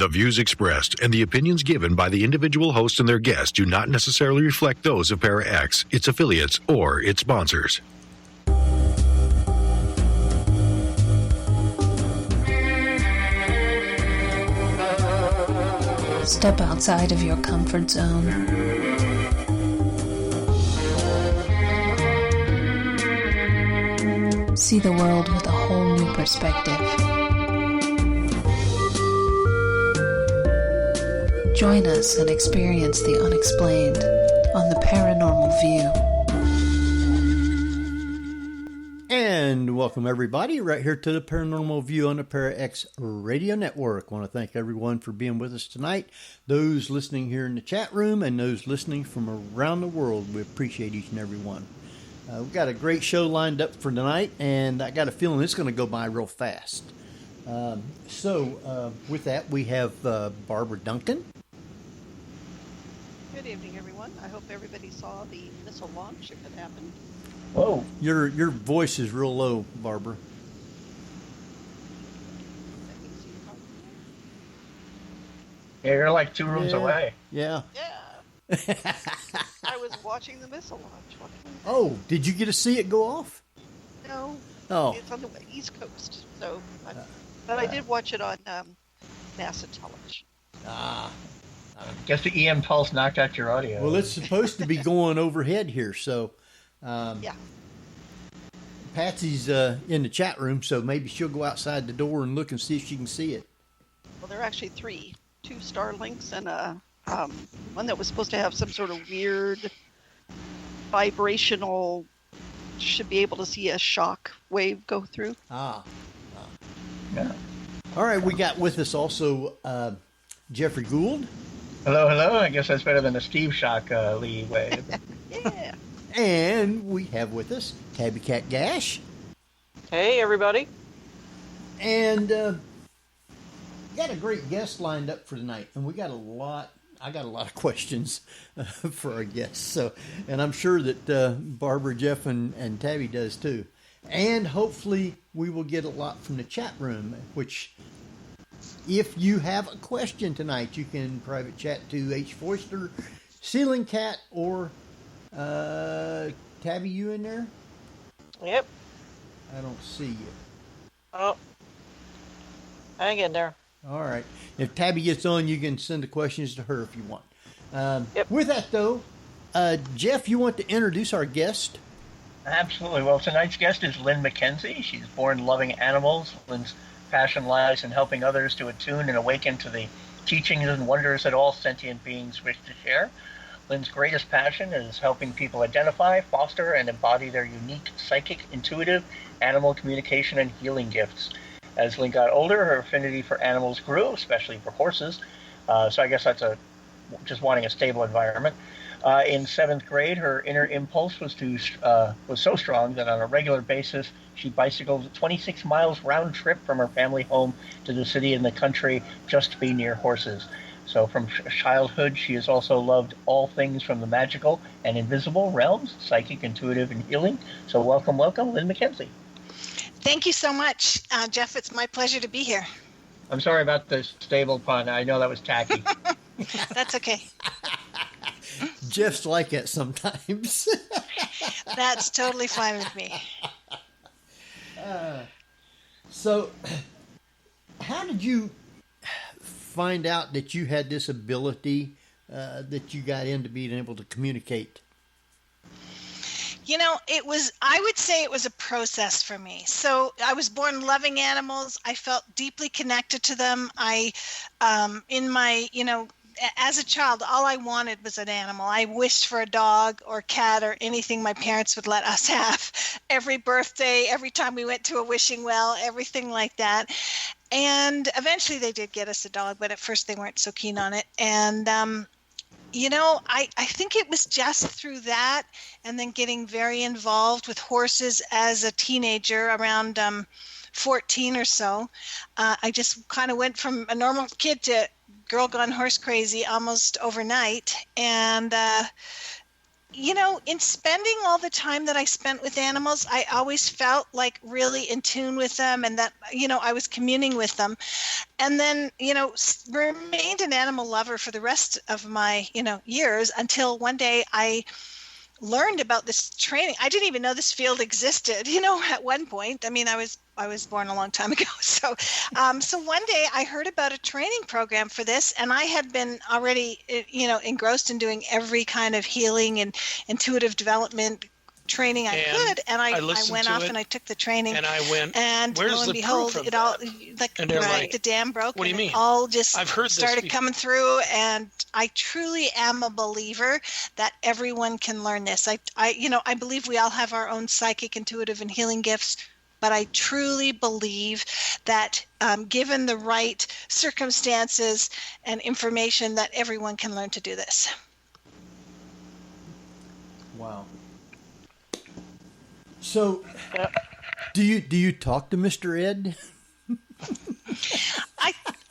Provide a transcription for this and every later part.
The views expressed and the opinions given by the individual host and their guests do not necessarily reflect those of Para-X, its affiliates, or its sponsors. Step outside of your comfort zone. See the world with a whole new perspective. Join us and experience the unexplained on the Paranormal View. And welcome everybody right here to the Paranormal View on the Para-X Radio Network. I want to thank everyone for being with us tonight. Those listening here in the chat room and those listening from around the world, we appreciate each and every one. We've got a great show lined up for tonight, and I got a feeling it's going to go by real fast. With that, we have Barbara Duncan. Good evening, everyone. I hope everybody saw the missile launch if it happened. Oh, your voice is real low, Barbara. Yeah, you're like two rooms away. Yeah. I was watching the missile launch. Oh, did you get to see it go off? No. Oh. It's on the East Coast, but I did watch it on NASA television. Guess the EM pulse knocked out your audio. Well, it's supposed to be going overhead here, so yeah. Patsy's in the chat room, so maybe she'll go outside the door and look and see if she can see it. Well, there are actually two Starlinks and one that was supposed to have some sort of weird vibrational, should be able to see a shock wave go through. Yeah. All right, we got with us also Jeffrey Gould. Hello. I guess that's better than a Steve Shock Lee wave. Yeah. And we have with us Tabby Cat Gash. Hey, everybody. And got a great guest lined up for tonight, and I got a lot of questions for our guests. So, and I'm sure that Barbara, Jeff, and Tabby does too. And hopefully we will get a lot from the chat room, which if you have a question tonight, you can private chat to H. Foister, Ceiling Cat, or Tabby, you in there? Yep. I don't see you. Oh. Hang in there. All right. If Tabby gets on, you can send the questions to her if you want. Yep. With that, though, Jeff, you want to introduce our guest? Absolutely. Well, tonight's guest is Lynn McKenzie. She's born loving animals. Lynn's passion lies in helping others to attune and awaken to the teachings and wonders that all sentient beings wish to share. Lynn's greatest passion is helping people identify, foster, and embody their unique psychic, intuitive, animal communication and healing gifts. As Lynn got older, her affinity for animals grew, especially for horses. So I guess that's just wanting a stable environment. In 7th grade, her inner impulse was so strong that on a regular basis, she bicycled 26 miles round trip from her family home to the city in the country just to be near horses. So from childhood, she has also loved all things from the magical and invisible realms, psychic, intuitive, and healing. So welcome, Lynn McKenzie. Thank you so much, Jeff. It's my pleasure to be here. I'm sorry about the stable pun. I know that was tacky. That's okay. Jeff's like it sometimes. That's totally fine with me. So, how did you find out that you had this ability that you got into being able to communicate? You know, I would say it was a process for me. So I was born loving animals. I felt deeply connected to them. As a child, all I wanted was an animal. I wished for a dog or cat or anything my parents would let us have. Every birthday, every time we went to a wishing well, everything like that. And eventually they did get us a dog, but at first they weren't so keen on it. And, I think it was just through that and then getting very involved with horses as a teenager around 14 or so. I just kind of went from a normal kid to girl gone horse crazy almost overnight. And in spending all the time that I spent with animals, I always felt like really in tune with them, and that, I was communing with them. And then, remained an animal lover for the rest of my, years, until one day I learned about this training. I didn't even know this field existed, at one point. I mean, I was born a long time ago. So one day I heard about a training program for this, and I had been already, engrossed in doing every kind of healing and intuitive development training I could, and I went off and I took the training, and I went, and where's lo and the behold, proof of it all that? the dam broke. What do you mean? It all just I've heard started this coming through, and I truly am a believer that everyone can learn this. I believe we all have our own psychic, intuitive, and healing gifts. But I truly believe that given the right circumstances and information, that everyone can learn to do this. Wow. So, do you talk to Mr. Ed?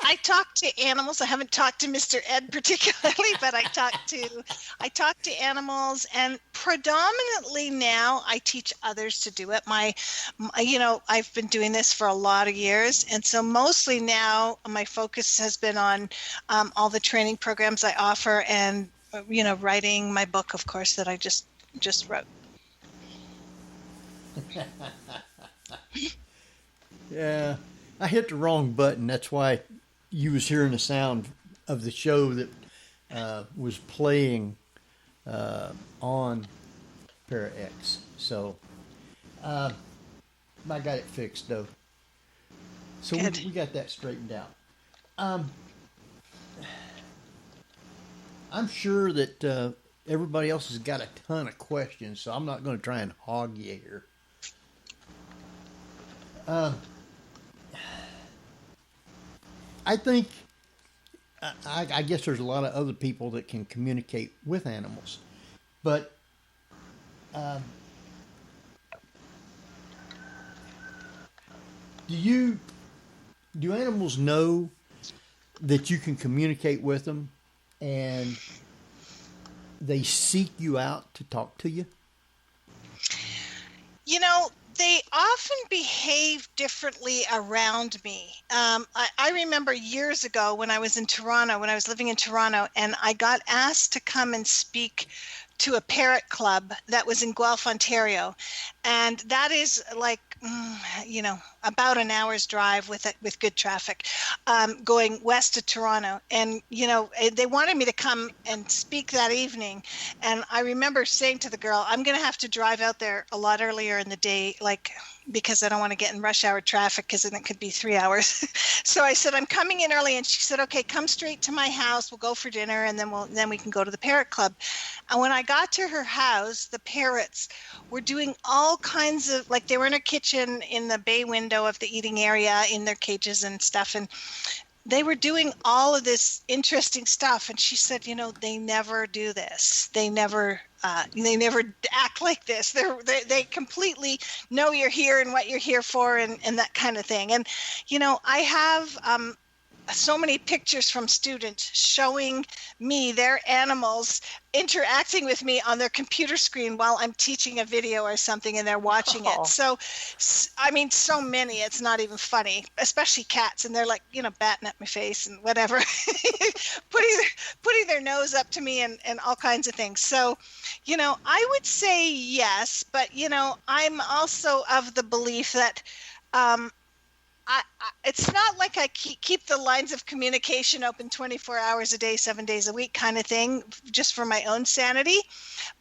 I talk to animals. I haven't talked to Mr. Ed particularly, but I talk to animals, and predominantly now I teach others to do it. I've been doing this for a lot of years, and so mostly now my focus has been on all the training programs I offer, and writing my book, of course, that I just wrote. Yeah, I hit the wrong button. That's why you was hearing the sound of the show that was playing on ParaX. So I got it fixed, though. So we got that straightened out. I'm sure that everybody else has got a ton of questions, so I'm not going to try and hog you here. I think, I guess there's a lot of other people that can communicate with animals, but do animals know that you can communicate with them and they seek you out to talk to you? They often behave differently around me. I remember years ago when I was living in Toronto, and I got asked to come and speak to a parrot club that was in Guelph, Ontario. And that is like, about an hour's drive with good traffic, going west of Toronto. And, they wanted me to come and speak that evening. And I remember saying to the girl, I'm going to have to drive out there a lot earlier in the day, because I don't want to get in rush hour traffic, because then it could be 3 hours. So I said, I'm coming in early. And she said, okay, come straight to my house. We'll go for dinner, and then we can go to the parrot club. And when I got to her house, the parrots were doing all kinds of, they were in a kitchen in the bay window of the eating area in their cages and stuff. And they were doing all of this interesting stuff. And she said, they never do this. They never act like this. They completely know you're here and what you're here for, and that kind of thing. And, I have so many pictures from students showing me their animals interacting with me on their computer screen while I'm teaching a video or something, and they're watching it. So, I mean, so many, it's not even funny, especially cats. And they're batting at my face and whatever, putting their nose up to me and all kinds of things. So, I would say yes, but, I'm also of the belief that, it's not like I keep the lines of communication open 24 hours a day, 7 days a week kind of thing, just for my own sanity.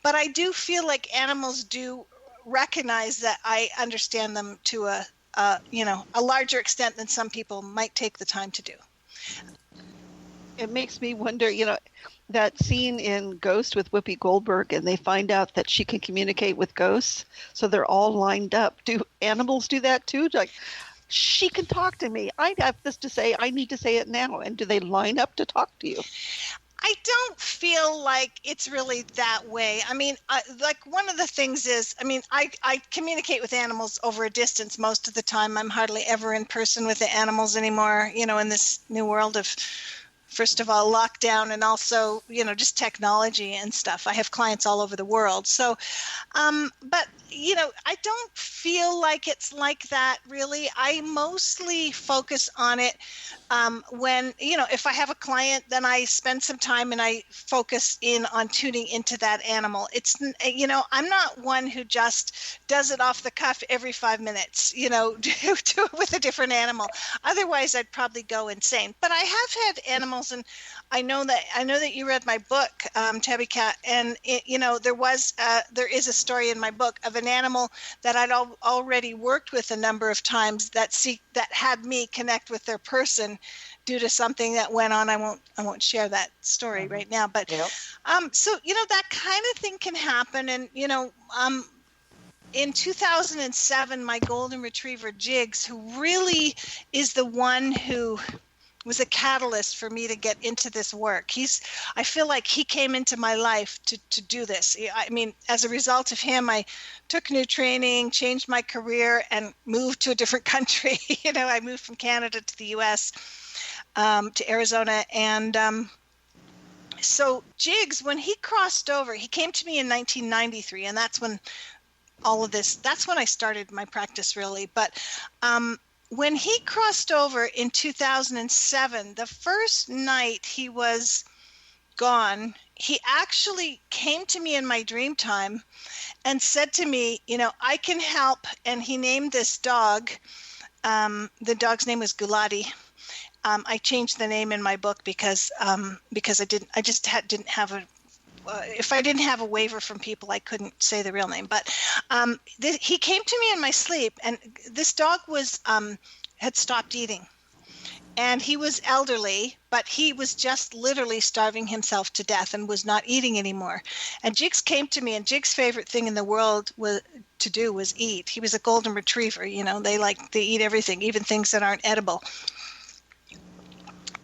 But I do feel like animals do recognize that I understand them to a larger extent than some people might take the time to do. It makes me wonder, that scene in Ghost with Whoopi Goldberg, and they find out that she can communicate with ghosts. So they're all lined up. Do animals do that too? She can talk to me. I have this to say. I need to say it now. And do they line up to talk to you? I don't feel like it's really that way. I mean, one of the things is, I communicate with animals over a distance most of the time. I'm hardly ever in person with the animals anymore, in this new world of first of all, lockdown, and also, just technology and stuff. I have clients all over the world. So, but, I don't feel like it's like that, really. I mostly focus on it when, if I have a client, then I spend some time and I focus in on tuning into that animal. It's, I'm not one who just does it off the cuff every 5 minutes, do it with a different animal. Otherwise, I'd probably go insane. But I have had animals, and I know that you read my book, Tabby Cat, and there is a story in my book of an animal that I'd already worked with a number of times that had me connect with their person due to something that went on. I won't share that story right now, but so that kind of thing can happen. And in 2007, my golden retriever Jigs, who really is the one who was a catalyst for me to get into this work. I feel like he came into my life to do this. I mean, as a result of him, I took new training, changed my career, and moved to a different country. I moved from Canada to the U.S., to Arizona. And so Jigs, when he crossed over, he came to me in 1993, and that's when that's when I started my practice, really. But when he crossed over in 2007, the first night he was gone, he actually came to me in my dream time and said to me, I can help. And he named this dog. The dog's name was Gulati. I changed the name in my book because I didn't have a. If I didn't have a waiver from people, I couldn't say the real name. But he came to me in my sleep, and this dog had stopped eating. And he was elderly, but he was just literally starving himself to death and was not eating anymore. And Jigs came to me, and Jigs' favorite thing in the world to do was eat. He was a golden retriever. They eat everything, even things that aren't edible.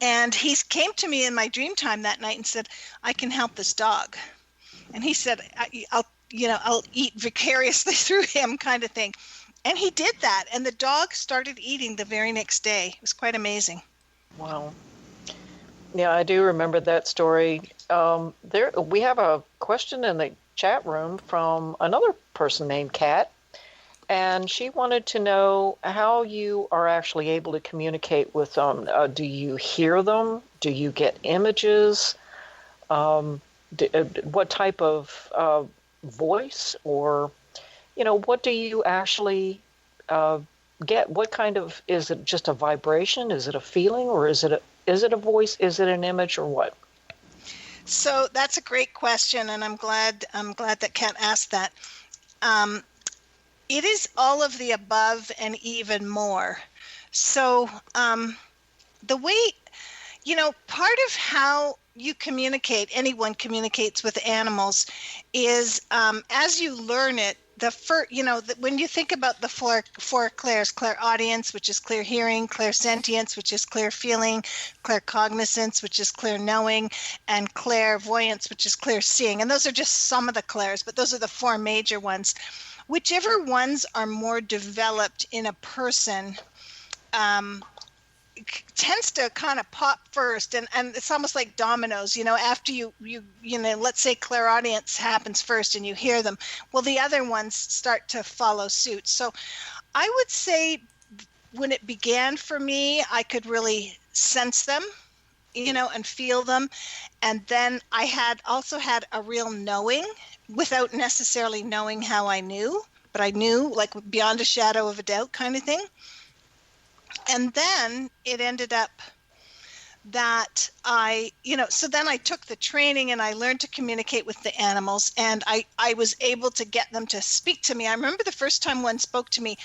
And he came to me in my dream time that night and said, I can help this dog. And he said, I'll eat vicariously through him, kind of thing. And he did that. And the dog started eating the very next day. It was quite amazing. Wow. Yeah, I do remember that story. We have a question in the chat room from another person named Kat. And she wanted to know how you are actually able to communicate with them. Do you hear them? Do you get images? What type of voice, or, what do you actually get? What kind of, is it just a vibration? Is it a feeling, or is it a voice? Is it an image, or what? So that's a great question, and I'm glad that Kat asked that. It is all of the above and even more. So the way, part of how you communicate, anyone communicates with animals, is as you learn it, when you think about the four clairs, clairaudience, which is clear hearing, clairsentience, which is clear feeling, claircognizance, which is clear knowing, and clairvoyance, which is clear seeing. And those are just some of the clairs, but those are the four major ones. Whichever ones are more developed in a person tends to kind of pop first, and it's almost like dominoes. After you let's say clairaudience happens first and you hear them, well, the other ones start to follow suit. So I would say when it began for me, I could really sense them, and feel them. And then I also had a real knowing, without necessarily knowing how I knew, but I knew, like, beyond a shadow of a doubt kind of thing. And then it ended up that so then I took the training and I learned to communicate with the animals, and I was able to get them to speak to me. I remember the first time one spoke to me,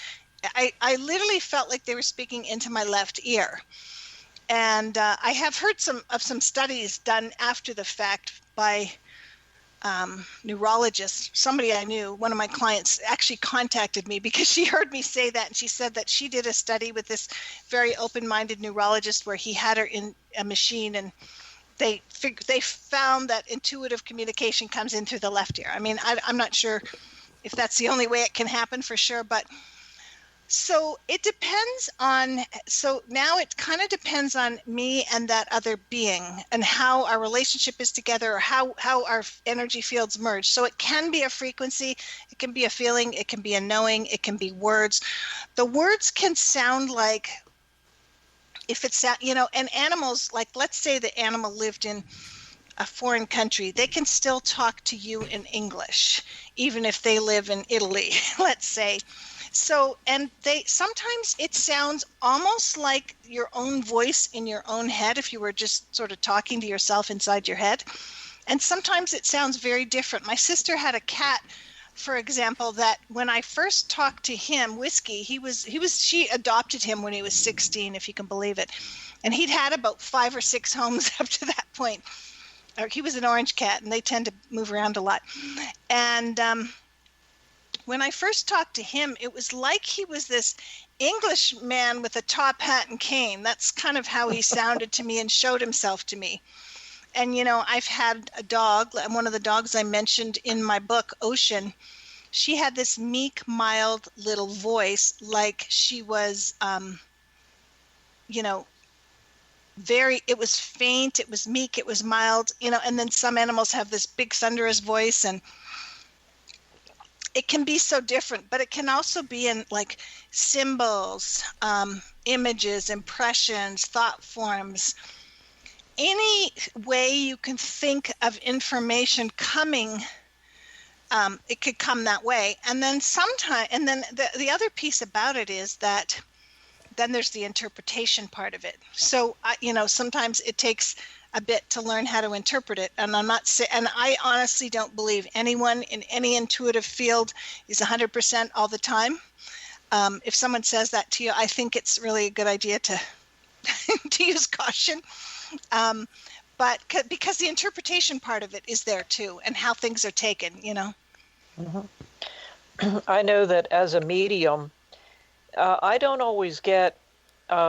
I literally felt like they were speaking into my left ear. And I have heard some studies done after the fact by neurologist. Somebody I knew, one of my clients, actually contacted me because she heard me say that, and she said that she did a study with this very open-minded neurologist where he had her in a machine, and they found that intuitive communication comes in through the left ear. I mean, I'm not sure if that's the only way it can happen for sure, but So it depends on, so now it kind of depends on me and that other being and how our relationship is together, or how our energy fields merge. So it can be a frequency, it can be a feeling, it can be a knowing, it can be words. The words can sound like, if it's, and animals, like let's say the animal lived in a foreign country, they can still talk to you in English, even if they live in Italy, let's say. So, and sometimes it sounds almost like your own voice in your own head, if you were just sort of talking to yourself inside your head. And sometimes it sounds very different. My sister had a cat, for example, that when I first talked to him, Whiskey, she adopted him when he was 16, if you can believe it. And he'd had about 5 or 6 homes up to that point. He was an orange cat, and they tend to move around a lot. And when I first talked to him, it was like he was this English man with a top hat and cane. That's kind of how he sounded to me and showed himself to me. And, I've had a dog, one of the dogs I mentioned in my book, Ocean. She had this meek, mild little voice, like she was, it was faint, it was meek, it was mild, and then some animals have this big thunderous voice, and it can be so different, but it can also be in like symbols, images, impressions, thought forms. Any way you can think of information coming, it could come that way. And then the other piece about it is that then there's the interpretation part of it. So, sometimes it takes a bit to learn how to interpret it. And I honestly don't believe anyone in any intuitive field is 100% all the time. If someone says that to you, I think it's really a good idea to to use caution. But because the interpretation part of it is there too, and how things are taken, Mm-hmm. I know that as a medium, I don't always get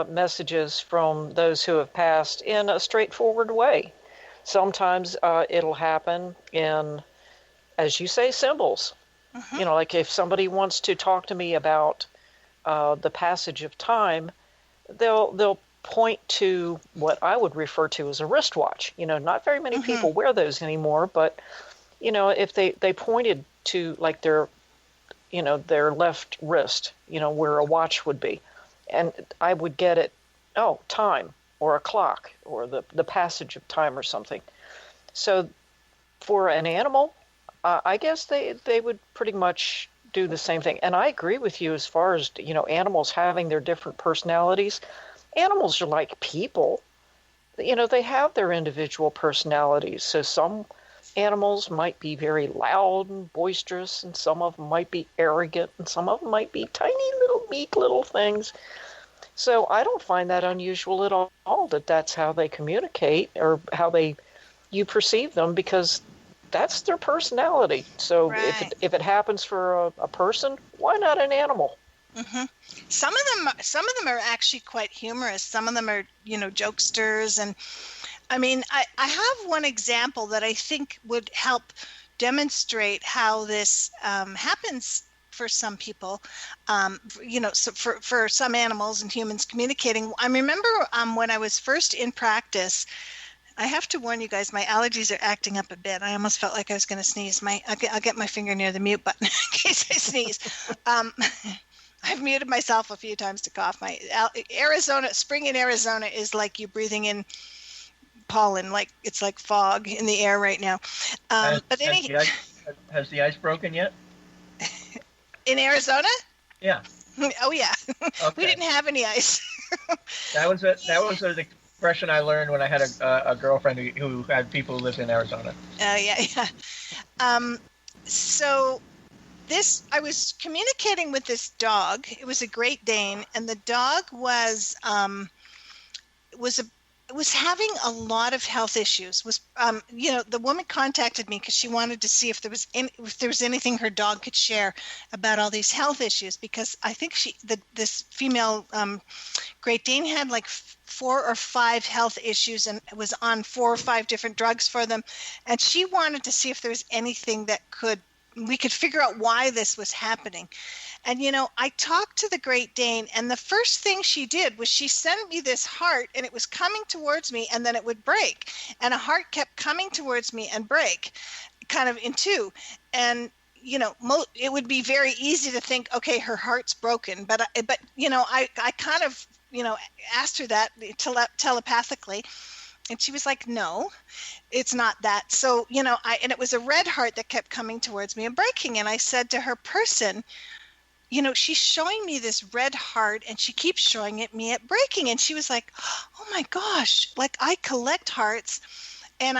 messages from those who have passed in a straightforward way. Sometimes it'll happen in, as you say, symbols. Mm-hmm. Like if somebody wants to talk to me about the passage of time, they'll point to what I would refer to as a wristwatch. Not very many mm-hmm. people wear those anymore, but if they pointed to like their left wrist, where a watch would be, and I would get it, time, or a clock, or the passage of time or something. So for an animal, I guess they would pretty much do the same thing. And I agree with you as far as, animals having their different personalities. Animals are like people. They have their individual personalities. So some animals might be very loud and boisterous, and some of them might be arrogant, and some of them might be tiny little meek little things. So I don't find that unusual at all that that's how they communicate, or how you perceive them, because that's their personality. So right. if it happens for a person, why not an animal? Mm-hmm. Some of them are actually quite humorous. Some of them are, jokesters. And I mean, I have one example that I think would help demonstrate how this happens for some people, so for some animals and humans communicating. I remember when I was first in practice, I have to warn you guys, my allergies are acting up a bit. I almost felt like I was going to sneeze. I'll get my finger near the mute button in case I sneeze. I've muted myself a few times to cough. Spring in Arizona is like you breathing in pollen, like it's like fog in the air right now. Has the ice broken yet? In Arizona? Yeah. Oh yeah. Okay. We didn't have any ice. That was an expression I learned when I had a girlfriend who had people who lived in Arizona. Yeah. So I was communicating with this dog. It was a Great Dane, and the dog was having a lot of health issues. The woman contacted me because she wanted to see if there was anything her dog could share about all these health issues, because I think this female Great Dane had like 4 or 5 health issues and was on 4 or 5 different drugs for them, and she wanted to see if there was anything that could we could figure out why this was happening. And, I talked to the Great Dane, and the first thing she did was she sent me this heart, and it was coming towards me, and then it would break. And a heart kept coming towards me and break, kind of in two. And, it would be very easy to think, okay, her heart's broken. But I kind of, asked her that telepathically. And she was like, no, it's not that. So, and it was a red heart that kept coming towards me and breaking. And I said to her person, she's showing me this red heart and she keeps showing it me at breaking. And she was like, oh my gosh, like I collect hearts. And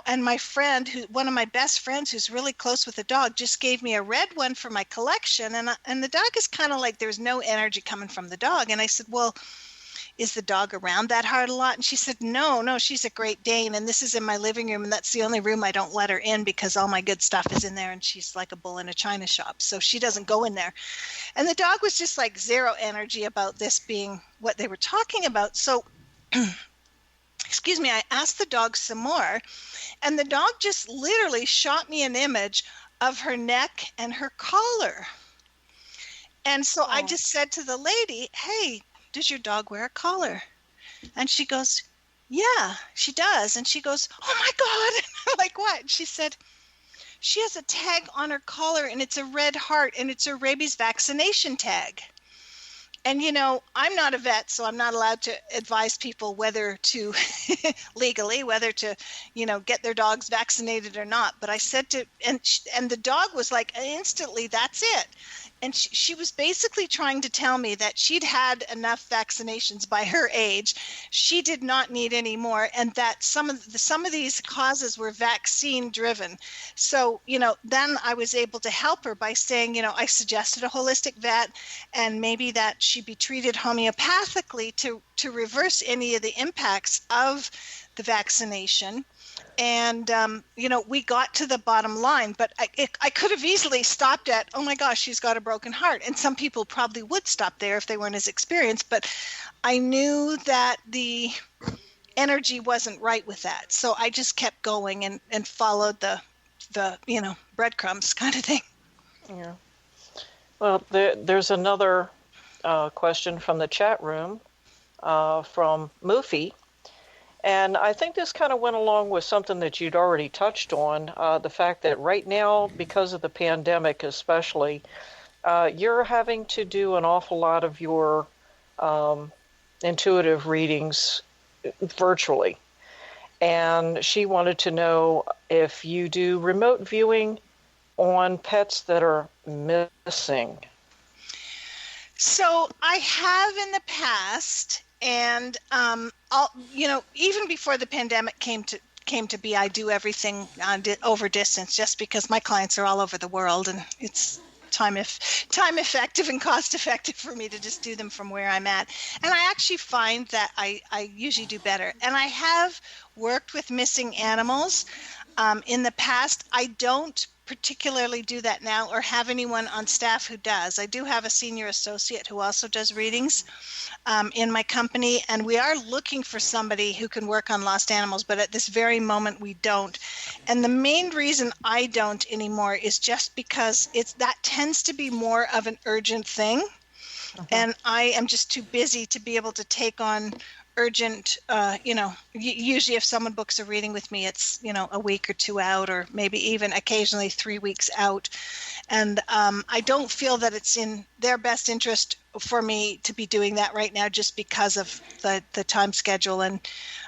and my friend, one of my best friends who's really close with the dog, just gave me a red one for my collection. And the dog is kind of like, there's no energy coming from the dog. And I said, well, is the dog around that heart a lot? And she said, no, she's a Great Dane. And this is in my living room. And that's the only room I don't let her in because all my good stuff is in there. And she's like a bull in a china shop. So she doesn't go in there. And the dog was just like zero energy about this being what they were talking about. So, excuse me, I asked the dog some more. And the dog just literally shot me an image of her neck and her collar. And so I just said to the lady, hey, does your dog wear a collar? And she goes, yeah, she does. And she goes, oh my God. I'm like, what? And she said, she has a tag on her collar and it's a red heart and it's a rabies vaccination tag. And, I'm not a vet, so I'm not allowed to advise people whether to legally, whether to, get their dogs vaccinated or not. But I said and the dog was like, instantly, that's it. And she was basically trying to tell me that she'd had enough vaccinations by her age. She did not need any more, and that some of these causes were vaccine driven. So, then I was able to help her by saying, I suggested a holistic vet, and maybe that she be treated homeopathically to reverse any of the impacts of the vaccination. And, we got to the bottom line, but I could have easily stopped at, oh my gosh, she's got a broken heart. And some people probably would stop there if they weren't as experienced, but I knew that the energy wasn't right with that. So I just kept going and followed the breadcrumbs kind of thing. Yeah. Well, there's another question from the chat room from Moofy. And I think this kind of went along with something that you'd already touched on, the fact that right now, because of the pandemic especially, you're having to do an awful lot of your intuitive readings virtually. And she wanted to know if you do remote viewing on pets that are missing. So I have in the past. And, even before the pandemic came to be, I do everything over distance just because my clients are all over the world and it's time effective and cost effective for me to just do them from where I'm at. And I actually find that I usually do better. And I have worked with missing animals in the past. I don't particularly do that now or have anyone on staff who does. I do have a senior associate who also does readings in my company, and we are looking for somebody who can work on lost animals, but at this very moment we don't. And the main reason I don't anymore is just because that tends to be more of an urgent thing. Uh-huh. And I am just too busy to be able to take on urgent, usually if someone books a reading with me, it's, a week or two out, or maybe even occasionally 3 weeks out. And I don't feel that it's in their best interest for me to be doing that right now, just because of the time schedule. And,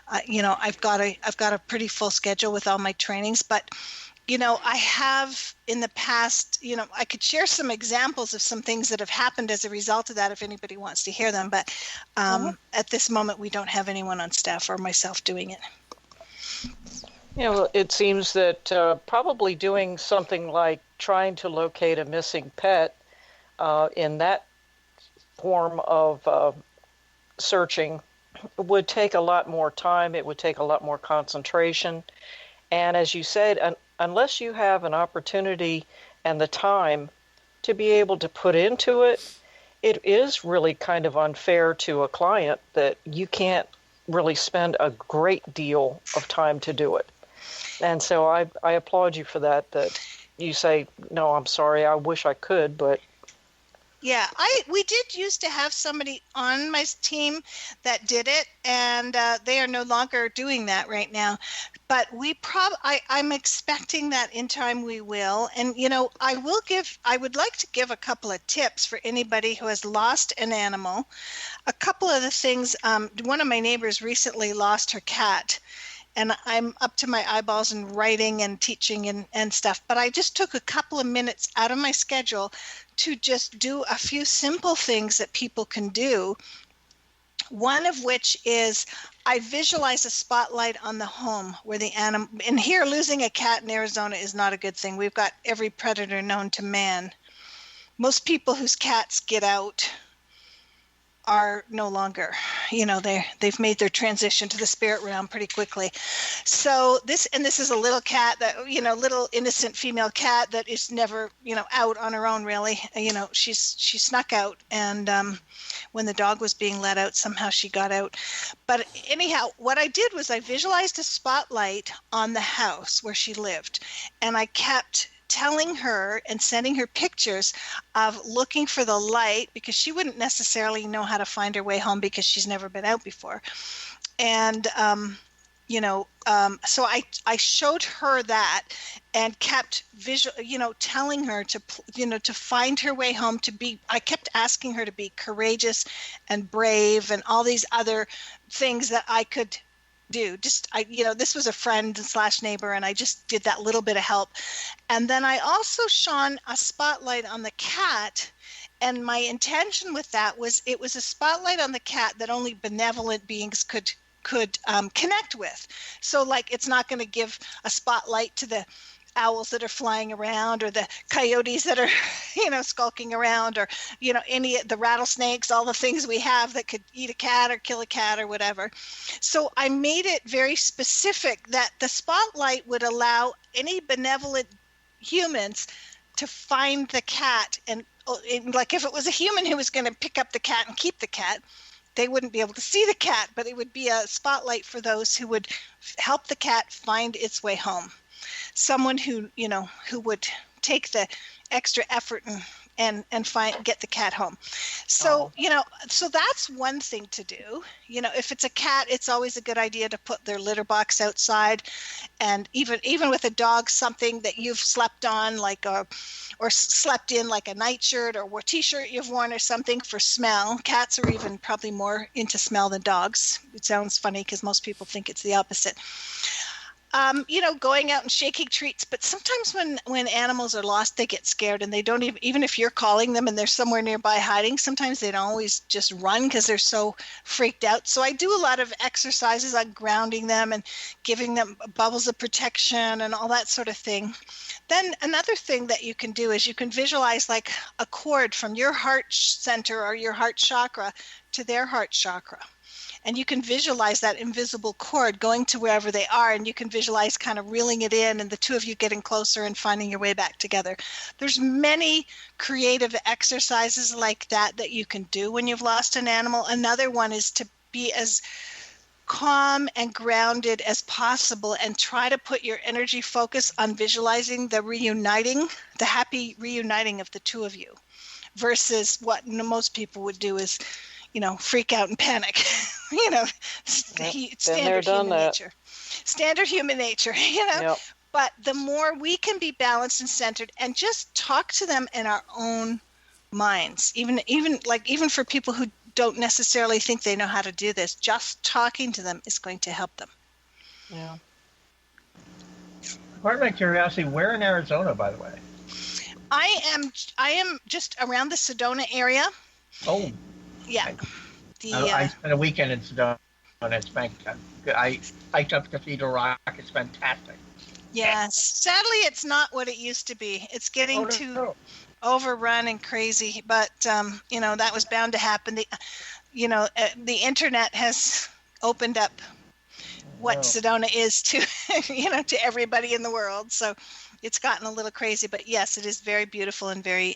I've got a pretty full schedule with all my trainings, but I have in the past, I could share some examples of some things that have happened as a result of that if anybody wants to hear them. But at this moment, we don't have anyone on staff or myself doing it. It seems that probably doing something like trying to locate a missing pet in that form of searching would take a lot more time. It would take a lot more concentration. And as you said, unless you have an opportunity and the time to be able to put into it, it is really kind of unfair to a client that you can't really spend a great deal of time to do it. And so I applaud you for that you say, no, I'm sorry, I wish I could, but Yeah, we did used to have somebody on my team that did it, and they are no longer doing that right now. But I'm expecting that in time we will. And I would like to give a couple of tips for anybody who has lost an animal. A couple of the things. One of my neighbors recently lost her cat. And I'm up to my eyeballs in writing and teaching and stuff. But I just took a couple of minutes out of my schedule to just do a few simple things that people can do. One of which is I visualize a spotlight on the home where the animal, and here losing a cat in Arizona is not a good thing. We've got every predator known to man. Most people whose cats get out are no longer, they've made their transition to the spirit realm pretty quickly. So this is a little cat that, little innocent female cat that is never, out on her own really. She snuck out, and when the dog was being let out, somehow she got out. But anyhow, what I did was I visualized a spotlight on the house where she lived, and I kept telling her and sending her pictures of looking for the light, because she wouldn't necessarily know how to find her way home because she's never been out before. And so I showed her that and kept telling her to find her way home, I kept asking her to be courageous and brave and all these other things that I could do. This was a friend / neighbor, and I just did that little bit of help. And then I also shone a spotlight on the cat, and my intention with that was it was a spotlight on the cat that only benevolent beings could connect with. So like, it's not going to give a spotlight to the owls that are flying around, or the coyotes that are skulking around, or any of the rattlesnakes, all the things we have that could eat a cat or kill a cat or whatever. So I made it very specific that the spotlight would allow any benevolent humans to find the cat, and like if it was a human who was going to pick up the cat and keep the cat, they wouldn't be able to see the cat, but it would be a spotlight for those who would help the cat find its way home. Someone who would take the extra effort and get the cat home. So, so that's one thing to do. If it's a cat, it's always a good idea to put their litter box outside. And even with a dog, something that you've slept on, or slept in, like a nightshirt or t-shirt you've worn or something, for smell. Cats are even probably more into smell than dogs. It sounds funny because most people think it's the opposite. Going out and shaking treats. But sometimes when animals are lost, they get scared, and they don't even if you're calling them and they're somewhere nearby hiding, sometimes they don't always just run because they're so freaked out. So I do a lot of exercises on grounding them and giving them bubbles of protection and all that sort of thing. Then another thing that you can do is you can visualize like a cord from your heart center or your heart chakra to their heart chakra. And you can visualize that invisible cord going to wherever they are, and you can visualize kind of reeling it in and the two of you getting closer and finding your way back together. There's many creative exercises like that you can do when you've lost an animal. Another one is to be as calm and grounded as possible and try to put your energy focus on visualizing the happy reuniting of the two of you, versus what most people would do is freak out and panic. Standard human nature. Standard human nature, Yep. But the more we can be balanced and centered and just talk to them in our own minds, even for people who don't necessarily think they know how to do this, just talking to them is going to help them. Yeah. Part of my curiosity, where in Arizona, by the way? I am just around the Sedona area. Oh. Yeah. I spent a weekend in Sedona. It's fantastic. I hiked up Cathedral Rock. It's fantastic. Yes. Sadly, it's not what it used to be. It's getting too overrun and crazy. But that was bound to happen. The internet has opened up what Sedona is to to everybody in the world. So it's gotten a little crazy. But yes, it is very beautiful and very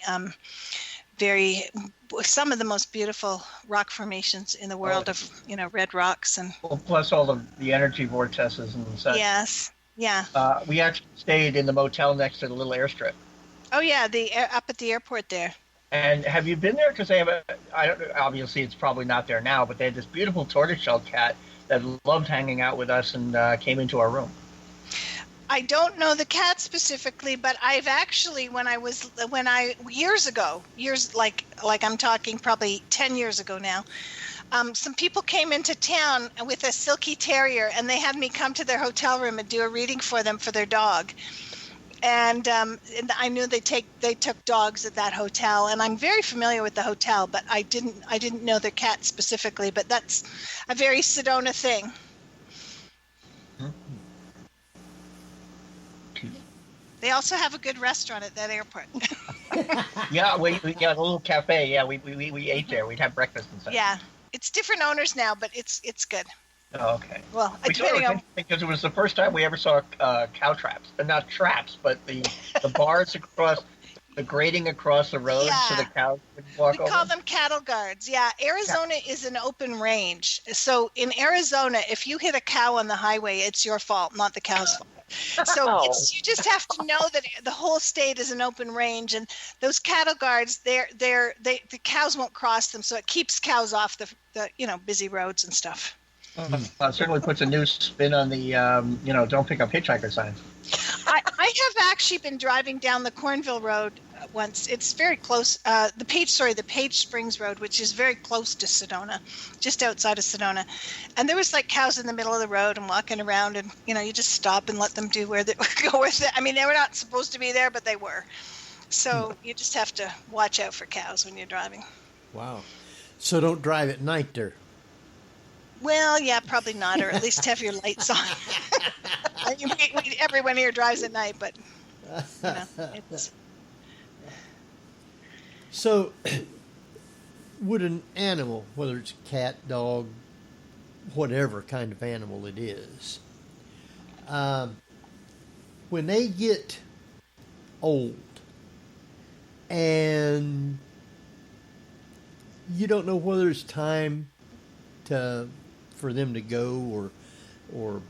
some of the most beautiful rock formations in the world of red rocks and plus all of the energy vortices and such. Yes. Yeah. We actually stayed in the motel next to the little airstrip. Oh yeah, up at the airport there. And have you been there? Because they have I don't know, obviously it's probably not there now, but they had this beautiful tortoiseshell cat that loved hanging out with us and came into our room. I don't know the cat specifically, but I've actually, years like I'm talking probably 10 years ago now, some people came into town with a silky terrier, and they had me come to their hotel room and do a reading for them for their dog. And I knew they took dogs at that hotel, and I'm very familiar with the hotel, but I didn't know their cat specifically. But that's a very Sedona thing. They also have a good restaurant at that airport. Yeah, we got a little cafe. Yeah, we ate there. We'd have breakfast and stuff. Yeah, it's different owners now, but it's good. Oh, okay. Well, depending on, because it was the first time we ever saw cow traps, but not traps, but the bars across the grating across the road, so the cows would walk over. We call them cattle guards. Yeah, Arizona is an open range, so in Arizona, if you hit a cow on the highway, it's your fault, not the cow's fault. So you just have to know that the whole state is an open range, and those cattle guards, the cows won't cross them, so it keeps cows off the busy roads and stuff. Certainly puts a new spin on the don't pick up hitchhiker signs. I have actually been driving down the Cornville Road once. It's very close. The Page Springs Road, which is very close to Sedona, just outside of Sedona. And there was like cows in the middle of the road and walking around, and you just stop and let them do where they go with it. I mean, they were not supposed to be there, but they were. So you just have to watch out for cows when you're driving. Wow. So don't drive at night there. Well, yeah, probably not, or at least have your lights on. Everyone here drives at night, but it's... So, would an animal, whether it's a cat, dog, whatever kind of animal it is, when they get old and you don't know whether it's time for them to go or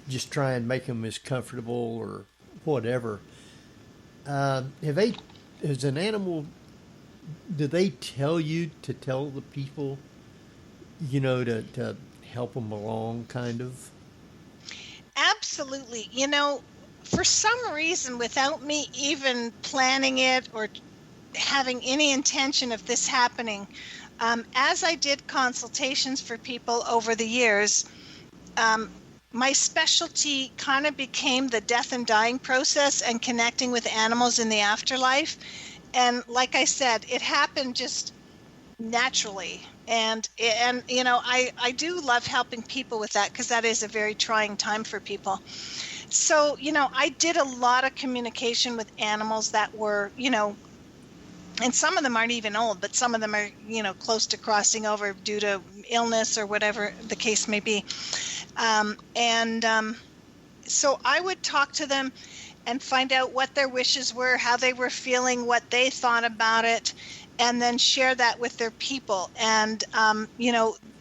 just try and make them as comfortable or whatever, as an animal, do they tell you to tell the people, to help them along, kind of? Absolutely. For some reason, without me even planning it or having any intention of this happening, as I did consultations for people over the years, my specialty kind of became the death and dying process and connecting with animals in the afterlife. And like I said, it happened just naturally. And I do love helping people with that, because that is a very trying time for people. So, I did a lot of communication with animals that were, and some of them aren't even old, but some of them are, close to crossing over due to illness or whatever the case may be. So I would talk to them and find out what their wishes were, how they were feeling, what they thought about it, and then share that with their people, and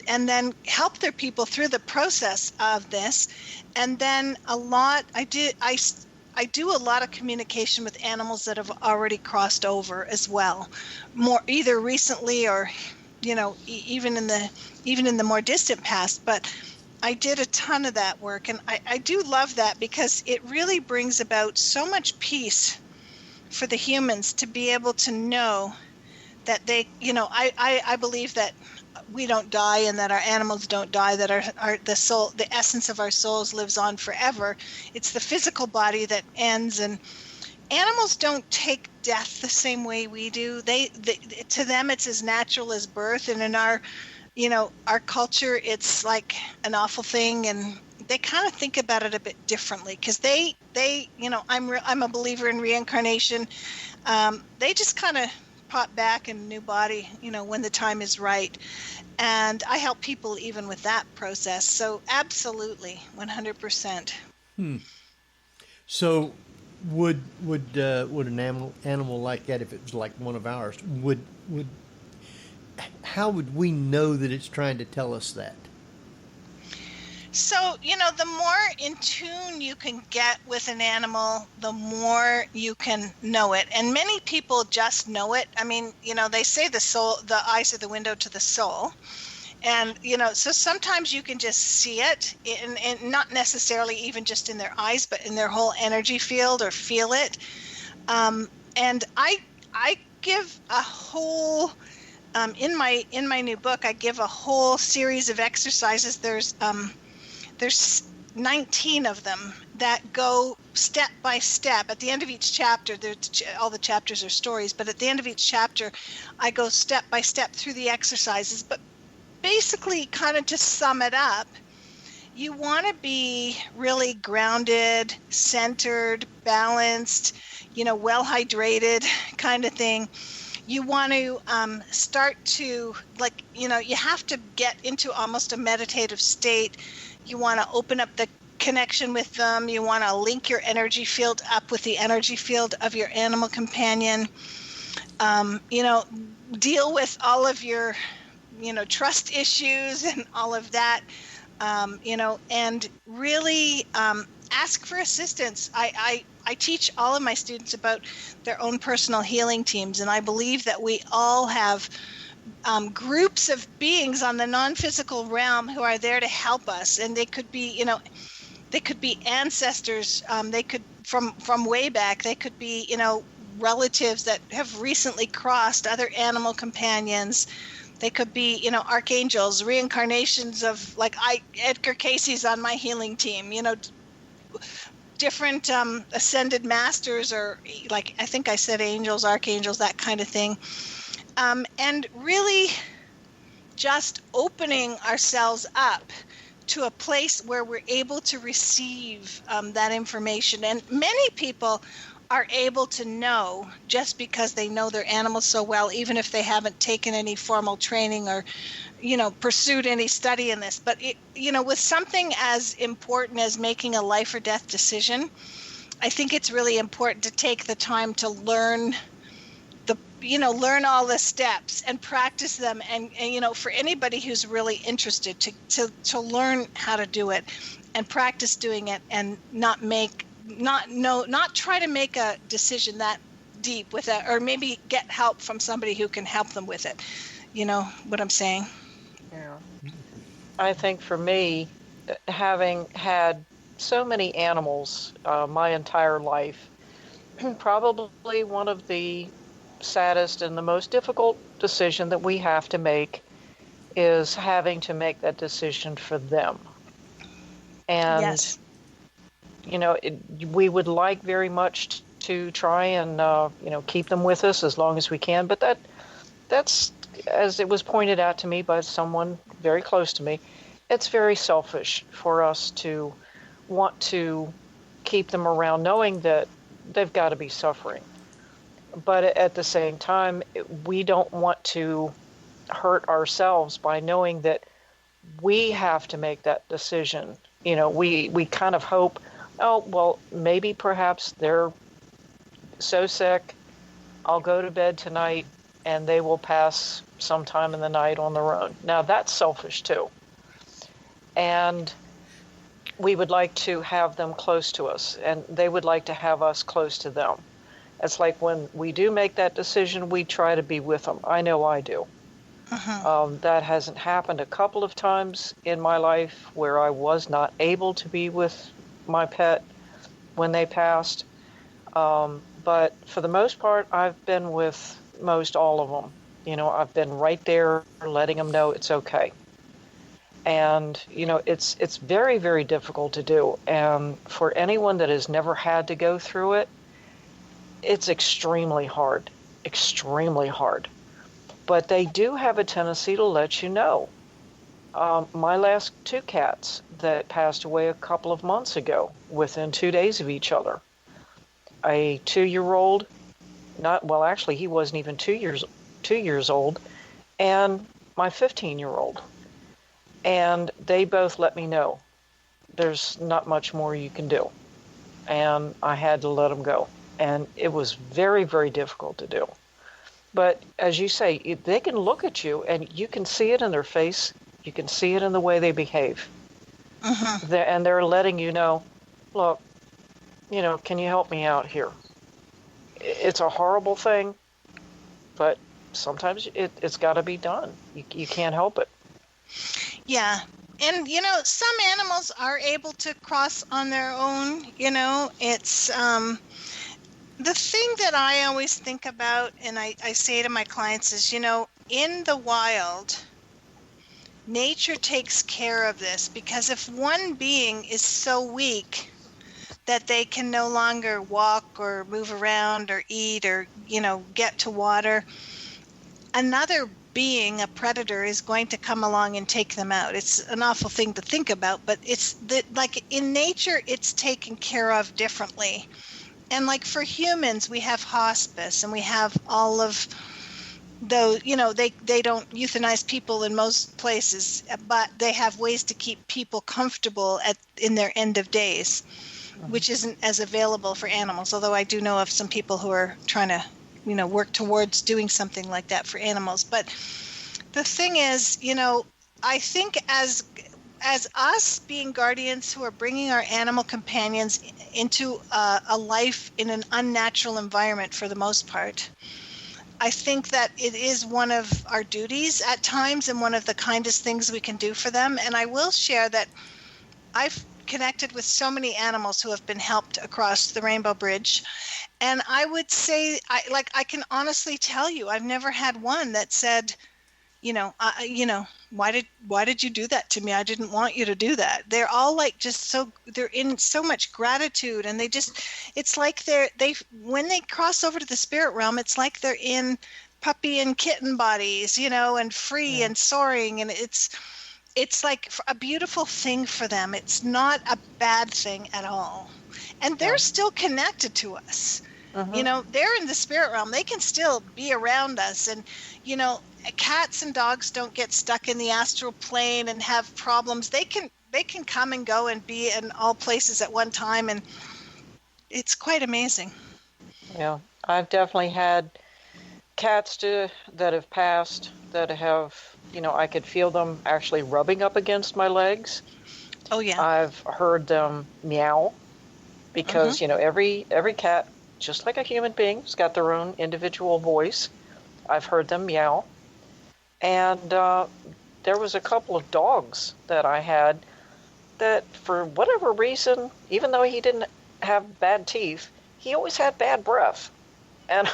and then help their people through the process of this. And then I do a lot of communication with animals that have already crossed over as well, more either recently or even in the more distant past. But I did a ton of that work, and I do love that, because it really brings about so much peace for the humans to be able to know that they, I believe that we don't die and that our animals don't die, that the soul, the essence of our souls lives on forever. It's the physical body that ends, and animals don't take death the same way we do. To them, it's as natural as birth, and in our culture, it's like an awful thing, and they kind of think about it a bit differently, because I'm a believer in reincarnation. They just kind of pop back in a new body, when the time is right. And I help people even with that process. So absolutely, 100%. So would an animal like that, if it was like one of ours, how would we know that it's trying to tell us that? So, the more in tune you can get with an animal, the more you can know it. And many people just know it. I mean, they say the eyes are the window to the soul. And, so sometimes you can just see it, and not necessarily even just in their eyes, but in their whole energy field, or feel it. And I give a whole, in my new book, I give a whole series of exercises. There's 19 of them that go step by step. At the end of each chapter, all the chapters are stories, but at the end of each chapter, I go step by step through the exercises. But basically, kind of to sum it up, you want to be really grounded, centered, balanced, well hydrated kind of thing. You want to start to, you have to get into almost a meditative state. You want to open up the connection with them. You want to link your energy field up with the energy field of your animal companion. Deal with all of your, trust issues and all of that, and really ask for assistance. I teach all of my students about their own personal healing teams, and I believe that we all have groups of beings on the non-physical realm who are there to help us, and they could be, they could be ancestors. They could from way back. They could be, relatives that have recently crossed, other animal companions. They could be, archangels, reincarnations of, Edgar Casey's on my healing team. Different ascended masters, or I think I said angels, archangels, that kind of thing. And really just opening ourselves up to a place where we're able to receive that information. And many people are able to know just because they know their animals so well, even if they haven't taken any formal training or, pursued any study in this. But, with something as important as making a life or death decision, I think it's really important to take the time to learn learn all the steps and practice them. And for anybody who's really interested to learn how to do it and practice doing it, and not try to make a decision that deep with it, or maybe get help from somebody who can help them with it. You know what I'm saying? Yeah. I think for me, having had so many animals my entire life, probably one of the saddest and the most difficult decision that we have to make is having to make that decision for them. And yes. We would like very much to try and keep them with us as long as we can, but that's, as it was pointed out to me by someone very close to me, it's very selfish for us to want to keep them around knowing that they've got to be suffering. But at the same time, we don't want to hurt ourselves by knowing that we have to make that decision. We kind of hope, oh, well, maybe perhaps they're so sick, I'll go to bed tonight and they will pass sometime in the night on their own. Now, that's selfish too. And we would like to have them close to us, and they would like to have us close to them. It's like when we do make that decision, we try to be with them. I know I do. Uh-huh. That hasn't happened a couple of times in my life where I was not able to be with my pet when they passed. But for the most part, I've been with most all of them. I've been right there letting them know it's okay. And, it's very, very difficult to do. And for anyone that has never had to go through it, it's extremely hard. But they do have a tendency to let you know. My last two cats that passed away a couple of months ago, within 2 days of each other. A 2-year-old, actually he wasn't even 2 years old, and my 15-year-old. And they both let me know there's not much more you can do. And I had to let them go. And it was very, very difficult to do. But as you say, they can look at you and you can see it in their face. You can see it in the way they behave. And they're letting you know, look, can you help me out here? It's a horrible thing, but sometimes it's got to be done. You can't help it. Yeah. And, some animals are able to cross on their own. It's the thing that I always think about, and I say to my clients is, in the wild, nature takes care of this, because if one being is so weak that they can no longer walk or move around or eat or, get to water, another being, a predator, is going to come along and take them out. It's an awful thing to think about, but it's like in nature, it's taken care of differently. And like for humans, we have hospice, and we have all of those, they don't euthanize people in most places, but they have ways to keep people comfortable in their end of days, which isn't as available for animals. Although I do know of some people who are trying to, work towards doing something like that for animals. But the thing is, I think as us being guardians who are bringing our animal companions into a life in an unnatural environment for the most part, I think that it is one of our duties at times and one of the kindest things we can do for them. And I will share that I've connected with so many animals who have been helped across the Rainbow Bridge. And I would say, I can honestly tell you, I've never had one that said, why did you do that to me? I didn't want you to do that. They're all they're in so much gratitude, and it's like when they cross over to the spirit realm, it's like they're in puppy and kitten bodies, and free and soaring, and it's like a beautiful thing for them. It's not a bad thing at all. And they're still connected to us. They're in the spirit realm. They can still be around us. And, cats and dogs don't get stuck in the astral plane and have problems. They can come and go and be in all places at one time. And it's quite amazing. Yeah, I've definitely had cats that have passed that have, I could feel them actually rubbing up against my legs. Oh, yeah. I've heard them meow because, every cat, just like a human being, has got their own individual voice. I've heard them meow. And there was a couple of dogs that I had that, for whatever reason, even though he didn't have bad teeth, he always had bad breath. And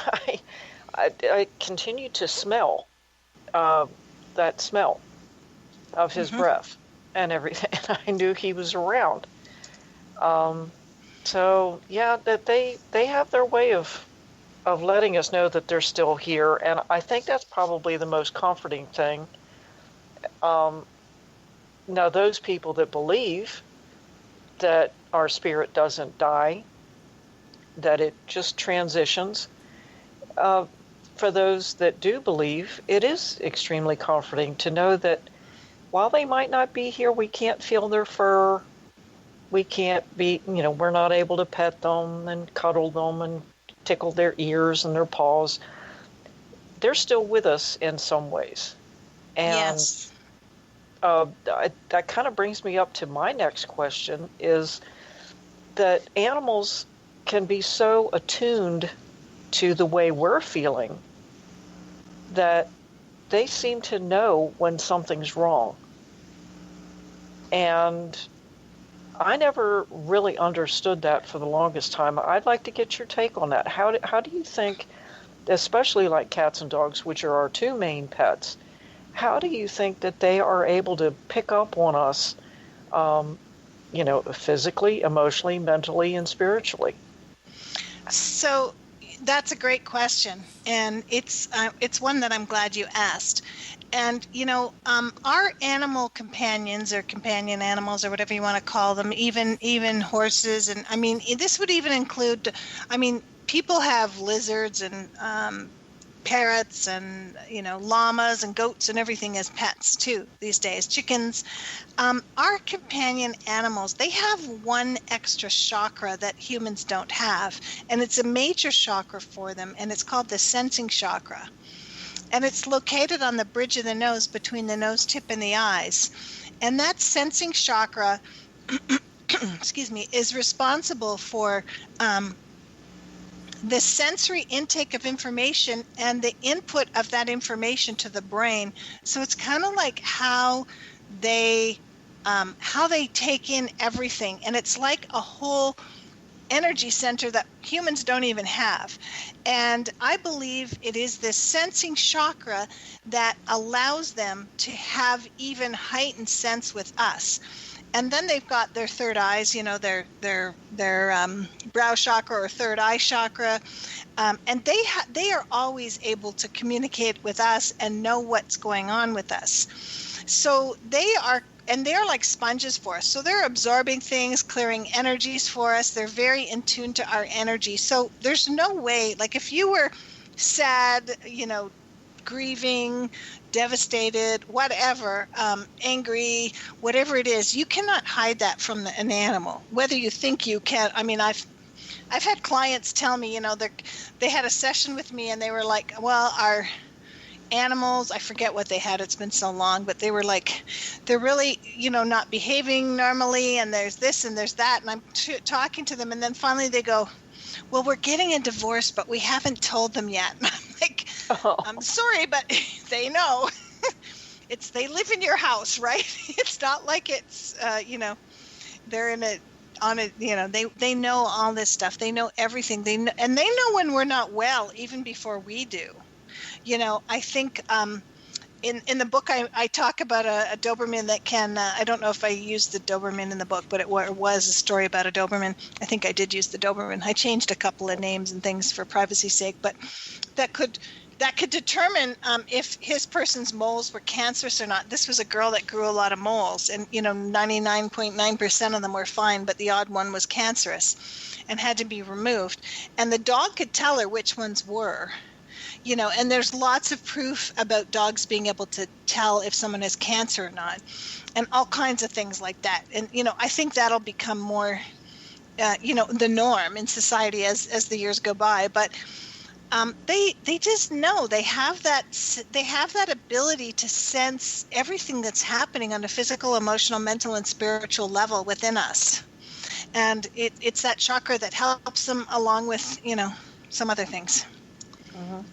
I continued to smell that smell of his breath and everything. And I knew he was around. So yeah, that they have their way of letting us know that they're still here, and I think that's probably the most comforting thing. Now, those people that believe that our spirit doesn't die, that it just transitions, for those that do believe, it is extremely comforting to know that while they might not be here, we can't feel their fur. We can't be, we're not able to pet them and cuddle them and tickle their ears and their paws. They're still with us in some ways. And yes. That kind of brings me up to my next question, is that animals can be so attuned to the way we're feeling that they seem to know when something's wrong. And I never really understood that for the longest time. I'd like to get your take on that. How do you think, especially like cats and dogs, which are our two main pets, how do you think that they are able to pick up on us, physically, emotionally, mentally, and spiritually? So that's a great question, and it's one that I'm glad you asked. And, our animal companions, or companion animals, or whatever you want to call them, even horses, and this would even include, people have lizards and parrots and, llamas and goats and everything as pets too these days, chickens. Our companion animals, they have one extra chakra that humans don't have, and it's a major chakra for them, and it's called the sensing chakra. And it's located on the bridge of the nose between the nose tip and the eyes. And that sensing chakra, excuse me, is responsible for the sensory intake of information and the input of that information to the brain. So it's kind of like how they take in everything, and it's like a whole energy center that humans don't even have. And I believe it is this sensing chakra that allows them to have even heightened sense with us. And then they've got their third eyes, their brow chakra or third eye chakra, and they are always able to communicate with us and know what's going on with us. So they're like sponges for us. So they're absorbing things, clearing energies for us. They're very in tune to our energy. So there's no way, like if you were sad, grieving, devastated, whatever, angry, whatever it is, you cannot hide that from an animal, whether you think you can. I mean, I've had clients tell me, they had a session with me and they were like, well, our animals, I forget what they had, it's been so long, but they were like, they're really, not behaving normally, and there's this and there's that, and I'm talking to them, and then finally they go, well, we're getting a divorce, but we haven't told them yet. And I'm like, I'm sorry, but they know. They live in your house, right? It's not like it's, they're they know all this stuff. They know everything. And they know when we're not well, even before we do. I think in the book I talk about a Doberman that can, I don't know if I used the Doberman in the book, but it was a story about a Doberman. I think I did use the Doberman. I changed a couple of names and things for privacy's sake, but that could determine if his person's moles were cancerous or not. This was a girl that grew a lot of moles, and 99.9% of them were fine, but the odd one was cancerous and had to be removed. And the dog could tell her which ones were. And there's lots of proof about dogs being able to tell if someone has cancer or not, and all kinds of things like that. And, I think that'll become more, the norm in society as the years go by. But they just know they have that ability to sense everything that's happening on a physical, emotional, mental, and spiritual level within us. And it's that chakra that helps them along with, some other things. Uh-huh.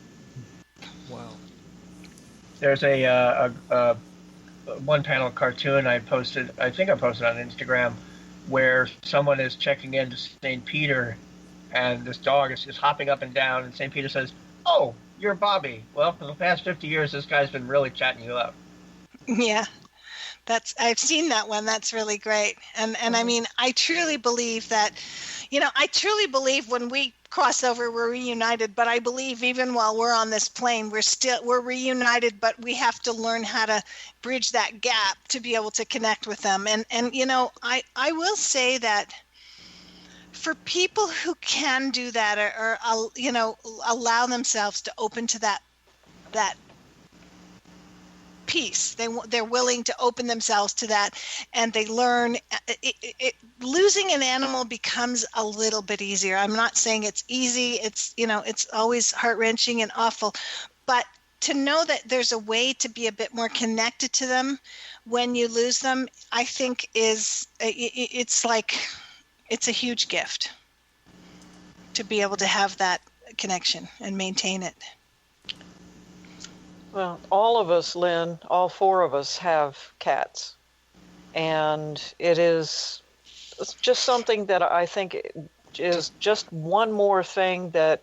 Wow. There's a one panel cartoon I posted on Instagram, where someone is checking in to St. Peter, and this dog is just hopping up and down, and St. Peter says, "Oh, you're Bobby. Well, for the past 50 years, this guy's been really chatting you up." Yeah, I've seen that one. That's really great. And I mean, I truly believe that, I truly believe when we cross over, we're reunited, but I believe even while we're on this plane, we're reunited, but we have to learn how to bridge that gap to be able to connect with them. And I will say that for people who can do that or allow themselves to open to that peace, they're willing to open themselves to that, and they learn. Losing an animal becomes a little bit easier. I'm not saying it's easy. It's it's always heart-wrenching and awful, but to know that there's a way to be a bit more connected to them when you lose them, I think it's a huge gift to be able to have that connection and maintain it. Well, all of us, Lynn, all four of us have cats. And it's just something that I think is just one more thing that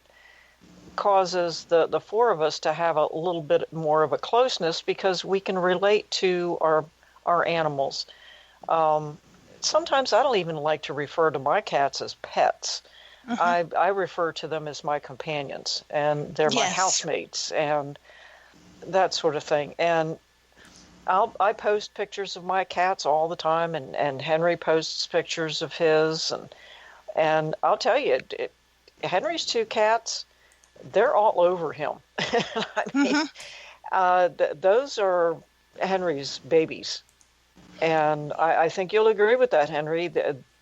causes the four of us to have a little bit more of a closeness, because we can relate to our animals. Sometimes I don't even like to refer to my cats as pets. Mm-hmm. I refer to them as my companions, and they're my housemates and that sort of thing. And I post pictures of my cats all the time, and Henry posts pictures of his, and I'll tell you, Henry's two cats, they're all over him. I mean, those are Henry's babies, and I think you'll agree with that, Henry.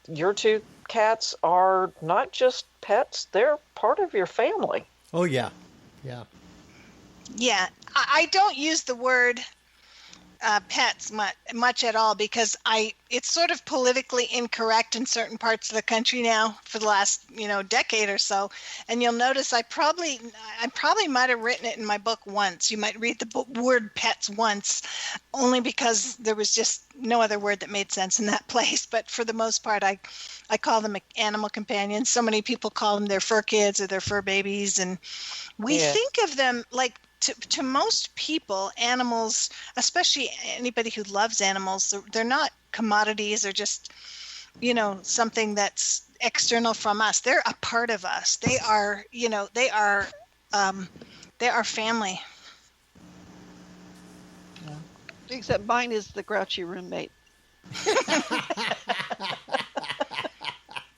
Your two cats are not just pets; they're part of your family. Oh yeah. I don't use the word pets much at all, because it's sort of politically incorrect in certain parts of the country now for the last decade or so. And you'll notice I probably might have written it in my book once. You might read the word pets once, only because there was just no other word that made sense in that place. But for the most part, I call them animal companions. So many people call them their fur kids or their fur babies, and we think of them like. To most people, animals, especially anybody who loves animals, they're not commodities or just, something that's external from us. They're a part of us. They are family. Yeah. Except mine is the grouchy roommate.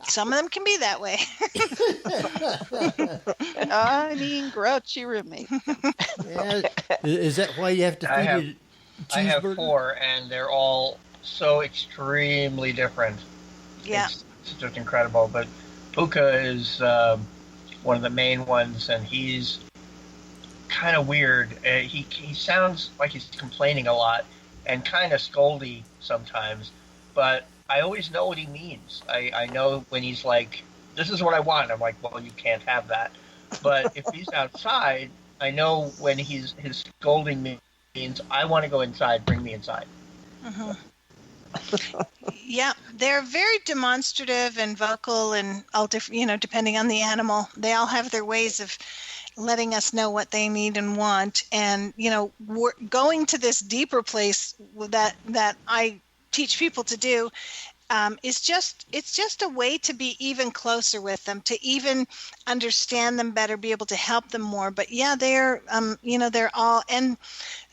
Some of them can be that way. I mean, grouchy roommate. Yeah. Is that why you have to feed it cheeseburger? I have 4, and they're all so extremely different. Yeah. It's just incredible. But Puka is one of the main ones, and he's kind of weird. He sounds like he's complaining a lot and kind of scoldy sometimes, but I always know what he means. I know when he's like, this is what I want. I'm like, well, you can't have that. But if he's outside, I know when his scolding means, I want to go inside, bring me inside. Mm-hmm. Yeah, they're very demonstrative and vocal and all different, depending on the animal. They all have their ways of letting us know what they need and want. And, we're going to this deeper place that I teach people to do it's just a way to be even closer with them, to even understand them better, be able to help them more. But yeah, they're they're all, and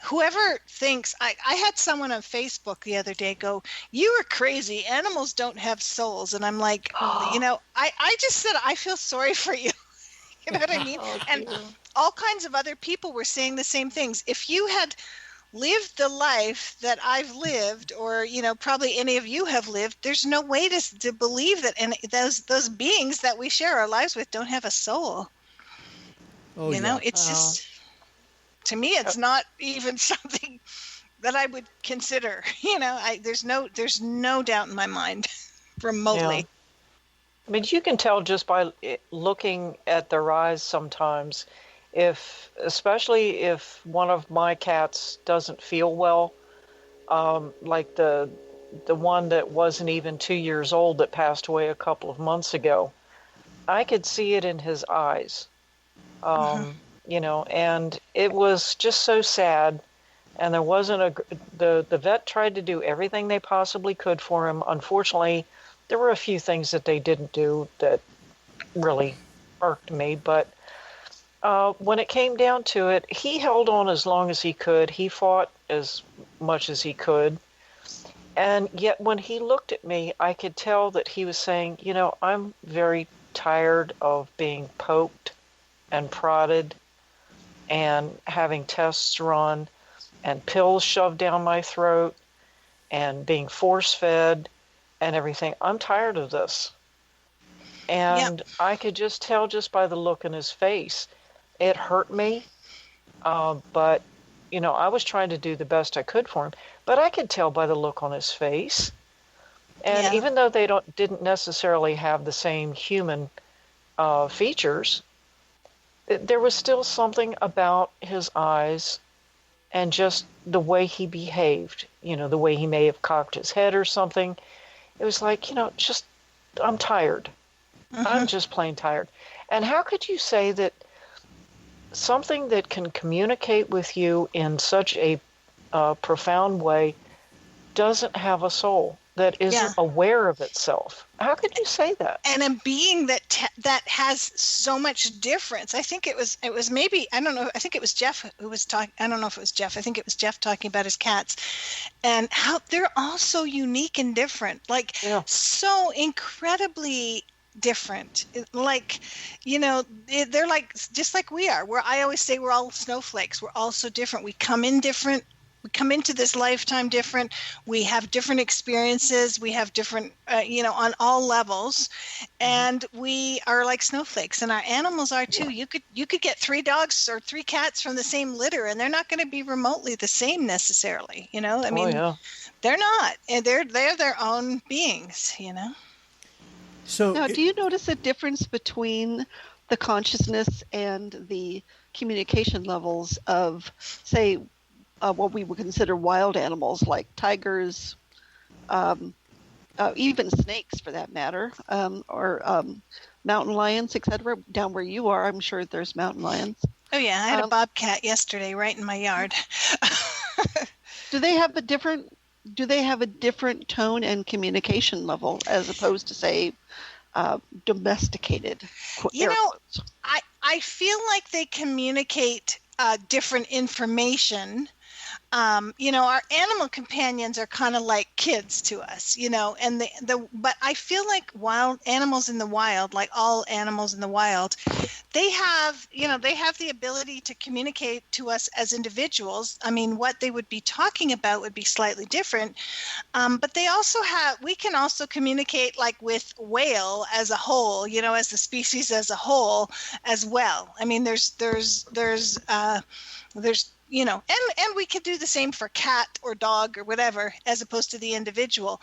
whoever thinks, I had someone on Facebook the other day go, "You are crazy, animals don't have souls." And I'm like, I just said I feel sorry for you. You know what I mean? And all kinds of other people were saying the same things. If you had lived the life that I've lived, or probably any of you have lived, there's no way to believe that those beings that we share our lives with don't have a soul. It's just, to me, it's not even something that I would consider. There's no doubt in my mind remotely. Yeah. I mean, you can tell just by looking at their eyes sometimes, especially if one of my cats doesn't feel well, like the one that wasn't even 2 years old that passed away a couple of months ago, I could see it in his eyes, and it was just so sad. And there wasn't the vet tried to do everything they possibly could for him. Unfortunately, there were a few things that they didn't do that really irked me, but when it came down to it, he held on as long as he could. He fought as much as he could. And yet when he looked at me, I could tell that he was saying, I'm very tired of being poked and prodded and having tests run and pills shoved down my throat and being force-fed and everything. I'm tired of this. And I could just tell just by the look in his face. It hurt me, but, I was trying to do the best I could for him. But I could tell by the look on his face. And even though they didn't necessarily have the same human features, there was still something about his eyes and just the way he behaved, the way he may have cocked his head or something. It was like, I'm tired. Mm-hmm. I'm just plain tired. And how could you say that something that can communicate with you in such a profound way doesn't have a soul, that isn't aware of itself? How could you say that? And a being that has so much difference. I think it was maybe, I don't know, I think it was Jeff who was talking, I don't know if it was Jeff, I think it was Jeff talking about his cats and how they're all so unique and different, so incredibly different. Like, they're like, just like we are. I always say we're all snowflakes. We're all so different. We come in different We come into this lifetime different. We have different experiences. We have different, on all levels, and we are like snowflakes. And our animals are too. You could get 3 dogs or 3 cats from the same litter, and they're not going to be remotely the same necessarily. They're not, and they're their own beings. So Now, do you notice a difference between the consciousness and the communication levels of, say, what we would consider wild animals like tigers, even snakes for that matter, or mountain lions, etc.? Down where you are, I'm sure there's mountain lions. Oh yeah, I had a bobcat yesterday right in my yard. Do they have a different tone and communication level as opposed to, say, domesticated? I feel like they communicate different information. Our animal companions are kind of like kids to us, but I feel like wild animals in the wild, like all animals in the wild, they have the ability to communicate to us as individuals. I mean, what they would be talking about would be slightly different. But we can also communicate like with whale as a whole, as the species as a whole as well. I mean, there's and we could do the same for cat or dog or whatever, as opposed to the individual.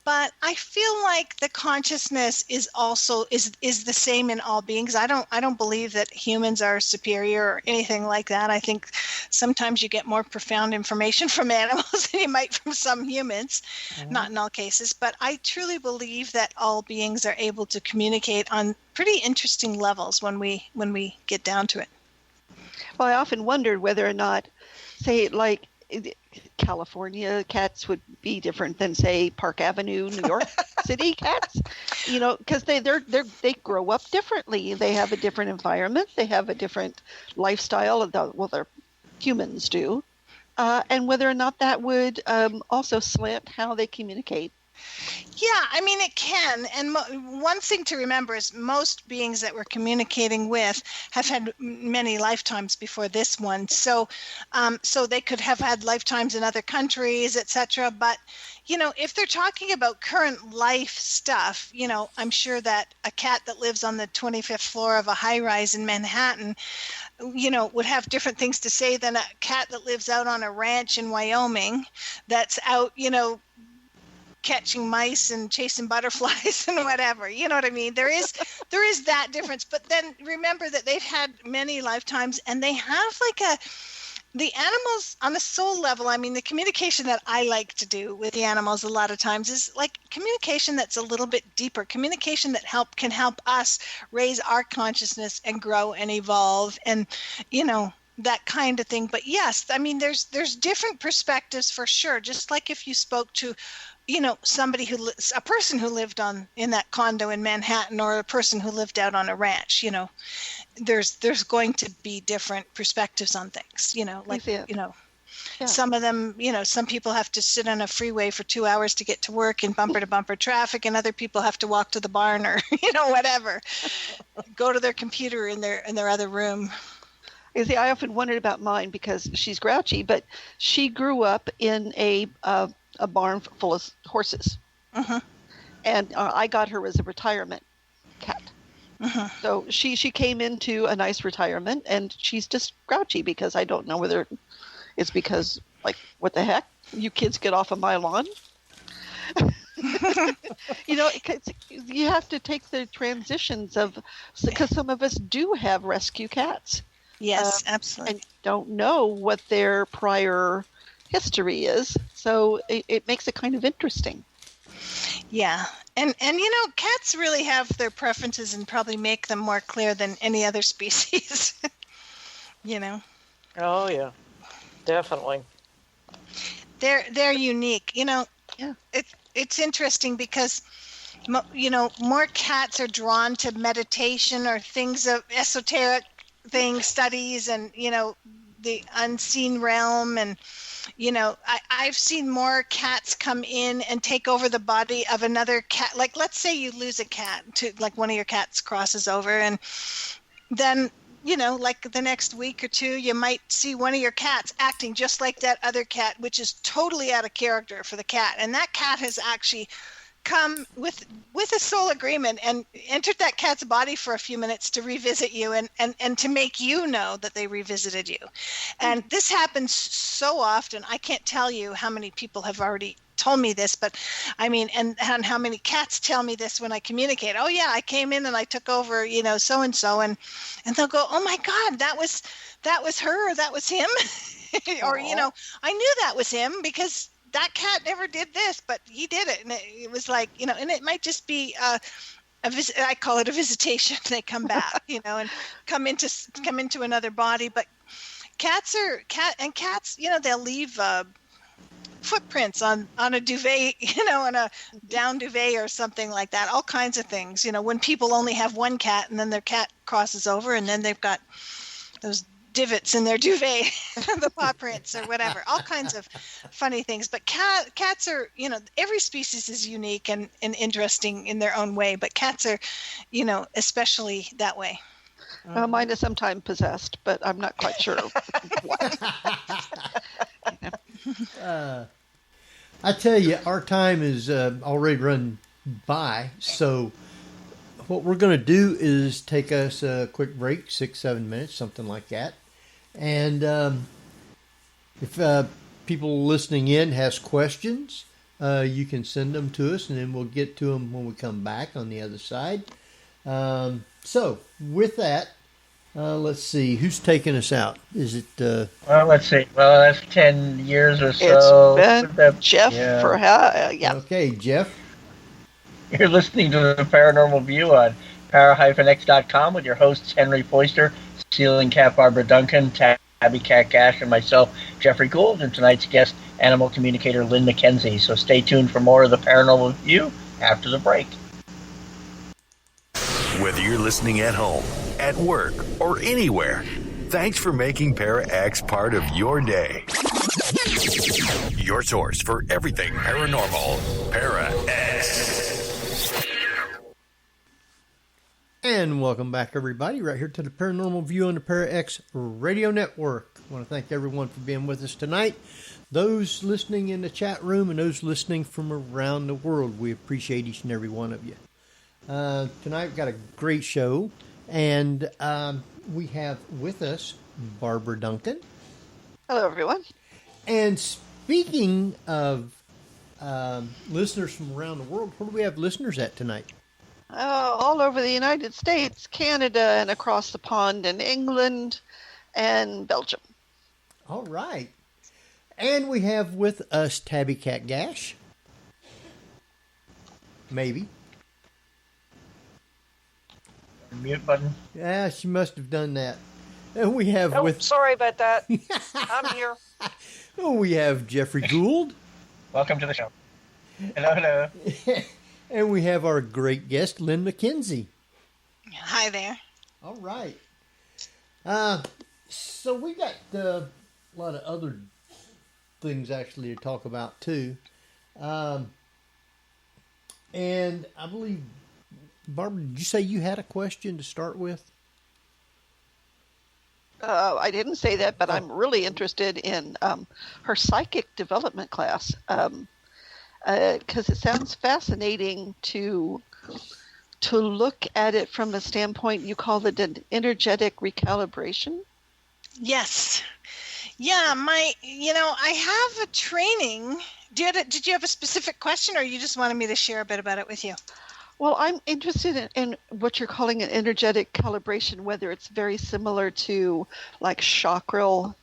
But I feel like the consciousness is also is the same in all beings. I don't believe that humans are superior or anything like that. I think sometimes you get more profound information from animals than you might from some humans, not in all cases. But I truly believe that all beings are able to communicate on pretty interesting levels when we get down to it. Well, I often wondered whether or not, say, like California cats would be different than, say, Park Avenue, New York City cats, because they grow up differently. They have a different environment. They have a different lifestyle. Well, their humans do, and whether or not that would also slant how they communicate. Yeah, I mean, it can. And one thing to remember is most beings that we're communicating with have had many lifetimes before this one. So they could have had lifetimes in other countries, etc. But, if they're talking about current life stuff, I'm sure that a cat that lives on the 25th floor of a high-rise in Manhattan, would have different things to say than a cat that lives out on a ranch in Wyoming that's out, catching mice and chasing butterflies and whatever. You know what I mean? There is that difference. But then remember that they've had many lifetimes, and they have the animals on a soul level. I mean, the communication that I like to do with the animals a lot of times is like communication that's a little bit deeper, communication that can help us raise our consciousness and grow and evolve and, that kind of thing. But yes, I mean, there's different perspectives for sure. Just like if you spoke to a person who lived in that condo in Manhattan, or a person who lived out on a ranch, there's going to be different perspectives on things, Yeah. Some of them, some people have to sit on a freeway for 2 hours to get to work in bumper to bumper traffic, and other people have to walk to the barn or, whatever, go to their computer in their other room. You see, I often wondered about mine because she's grouchy, but she grew up in a barn full of horses. And I got her as a retirement cat. So she came into a nice retirement, and she's just grouchy because I don't know whether it's because, like, what the heck? You kids get off of my lawn? You have to take the transitions because some of us do have rescue cats. Yes, absolutely. And don't know what their prior history is, so it makes it kind of interesting. Yeah, and cats really have their preferences and probably make them more clear than any other species. Oh yeah, definitely. They're unique. Yeah. It's interesting because more cats are drawn to meditation or things of esoteric things, studies, and the unseen realm. And I've seen more cats come in and take over the body of another cat. Like, let's say you lose a cat, to like one of your cats crosses over, and then like the next week or two, you might see one of your cats acting just like that other cat, which is totally out of character for the cat. And that cat has actually come with a soul agreement and entered that cat's body for a few minutes to revisit you and to make you know that they revisited you. And this happens so often. I can't tell you how many people have already told me this, but I mean, and how many cats tell me this when I communicate. Oh yeah, I came in and I took over, so-and-so, and they'll go, oh my God, that was her, or that was him. Or, I knew that was him because that cat never did this, but he did it. And it was like, and it might just be a visit. I call it a visitation. They come back, and come into another body. But cats, they'll leave footprints on a duvet, on a down duvet or something like that. All kinds of things, when people only have one cat and then their cat crosses over and then they've got those divots in their duvet, the paw prints or whatever, all kinds of funny things. But cats are, every species is unique and interesting in their own way, but cats are, especially that way. Mine is sometimes possessed, but I'm not quite sure what. I tell you, our time is already run by, so what we're going to do is take us a quick break, 6-7 minutes, something like that. And if people listening in has questions, you can send them to us, and then we'll get to them when we come back on the other side. So with that, let's see, who's taking us out? Is it? Well, let's see. Well, that's 10 years or so. It's been Jeff for yeah. Okay, Jeff. You're listening to the Paranormal View on para-x.com with your hosts Henry Foister, Ceiling Cat Barbara Duncan, Tabby Cat Gash, and myself, Jeffrey Gould, and tonight's guest, animal communicator Lynn McKenzie. So stay tuned for more of the Paranormal View after the break. Whether you're listening at home, at work, or anywhere, thanks for making Para-X part of your day. Your source for everything paranormal, Para-X. And welcome back, everybody, right here to the Paranormal View on the Para-X Radio Network. I want to thank everyone for being with us tonight. Those listening in the chat room and those listening from around the world, we appreciate each and every one of you. Tonight we've got a great show, and we have with us Barbara Duncan. Hello, everyone. And speaking of listeners from around the world, where do we have listeners at tonight? All over the United States, Canada, and across the pond in England and Belgium. All right. And we have with us Tabby Cat Gash. Maybe. Mute button. Yeah, she must have done that. And we have sorry about that. I'm here. We have Jeffrey Gould. Welcome to the show. Hello. And we have our great guest, Lynn McKenzie. Hi there. All right. So we got a lot of other things actually to talk about too. And I believe, Barbara, did you say you had a question to start with? I didn't say that, but I'm really interested in her psychic development class. Because it sounds fascinating to look at it from a standpoint, you call it an energetic recalibration? Yes. Yeah, I have a training. Did you have a specific question, or you just wanted me to share a bit about it with you? Well, I'm interested in what you're calling an energetic calibration, whether it's very similar to like chakral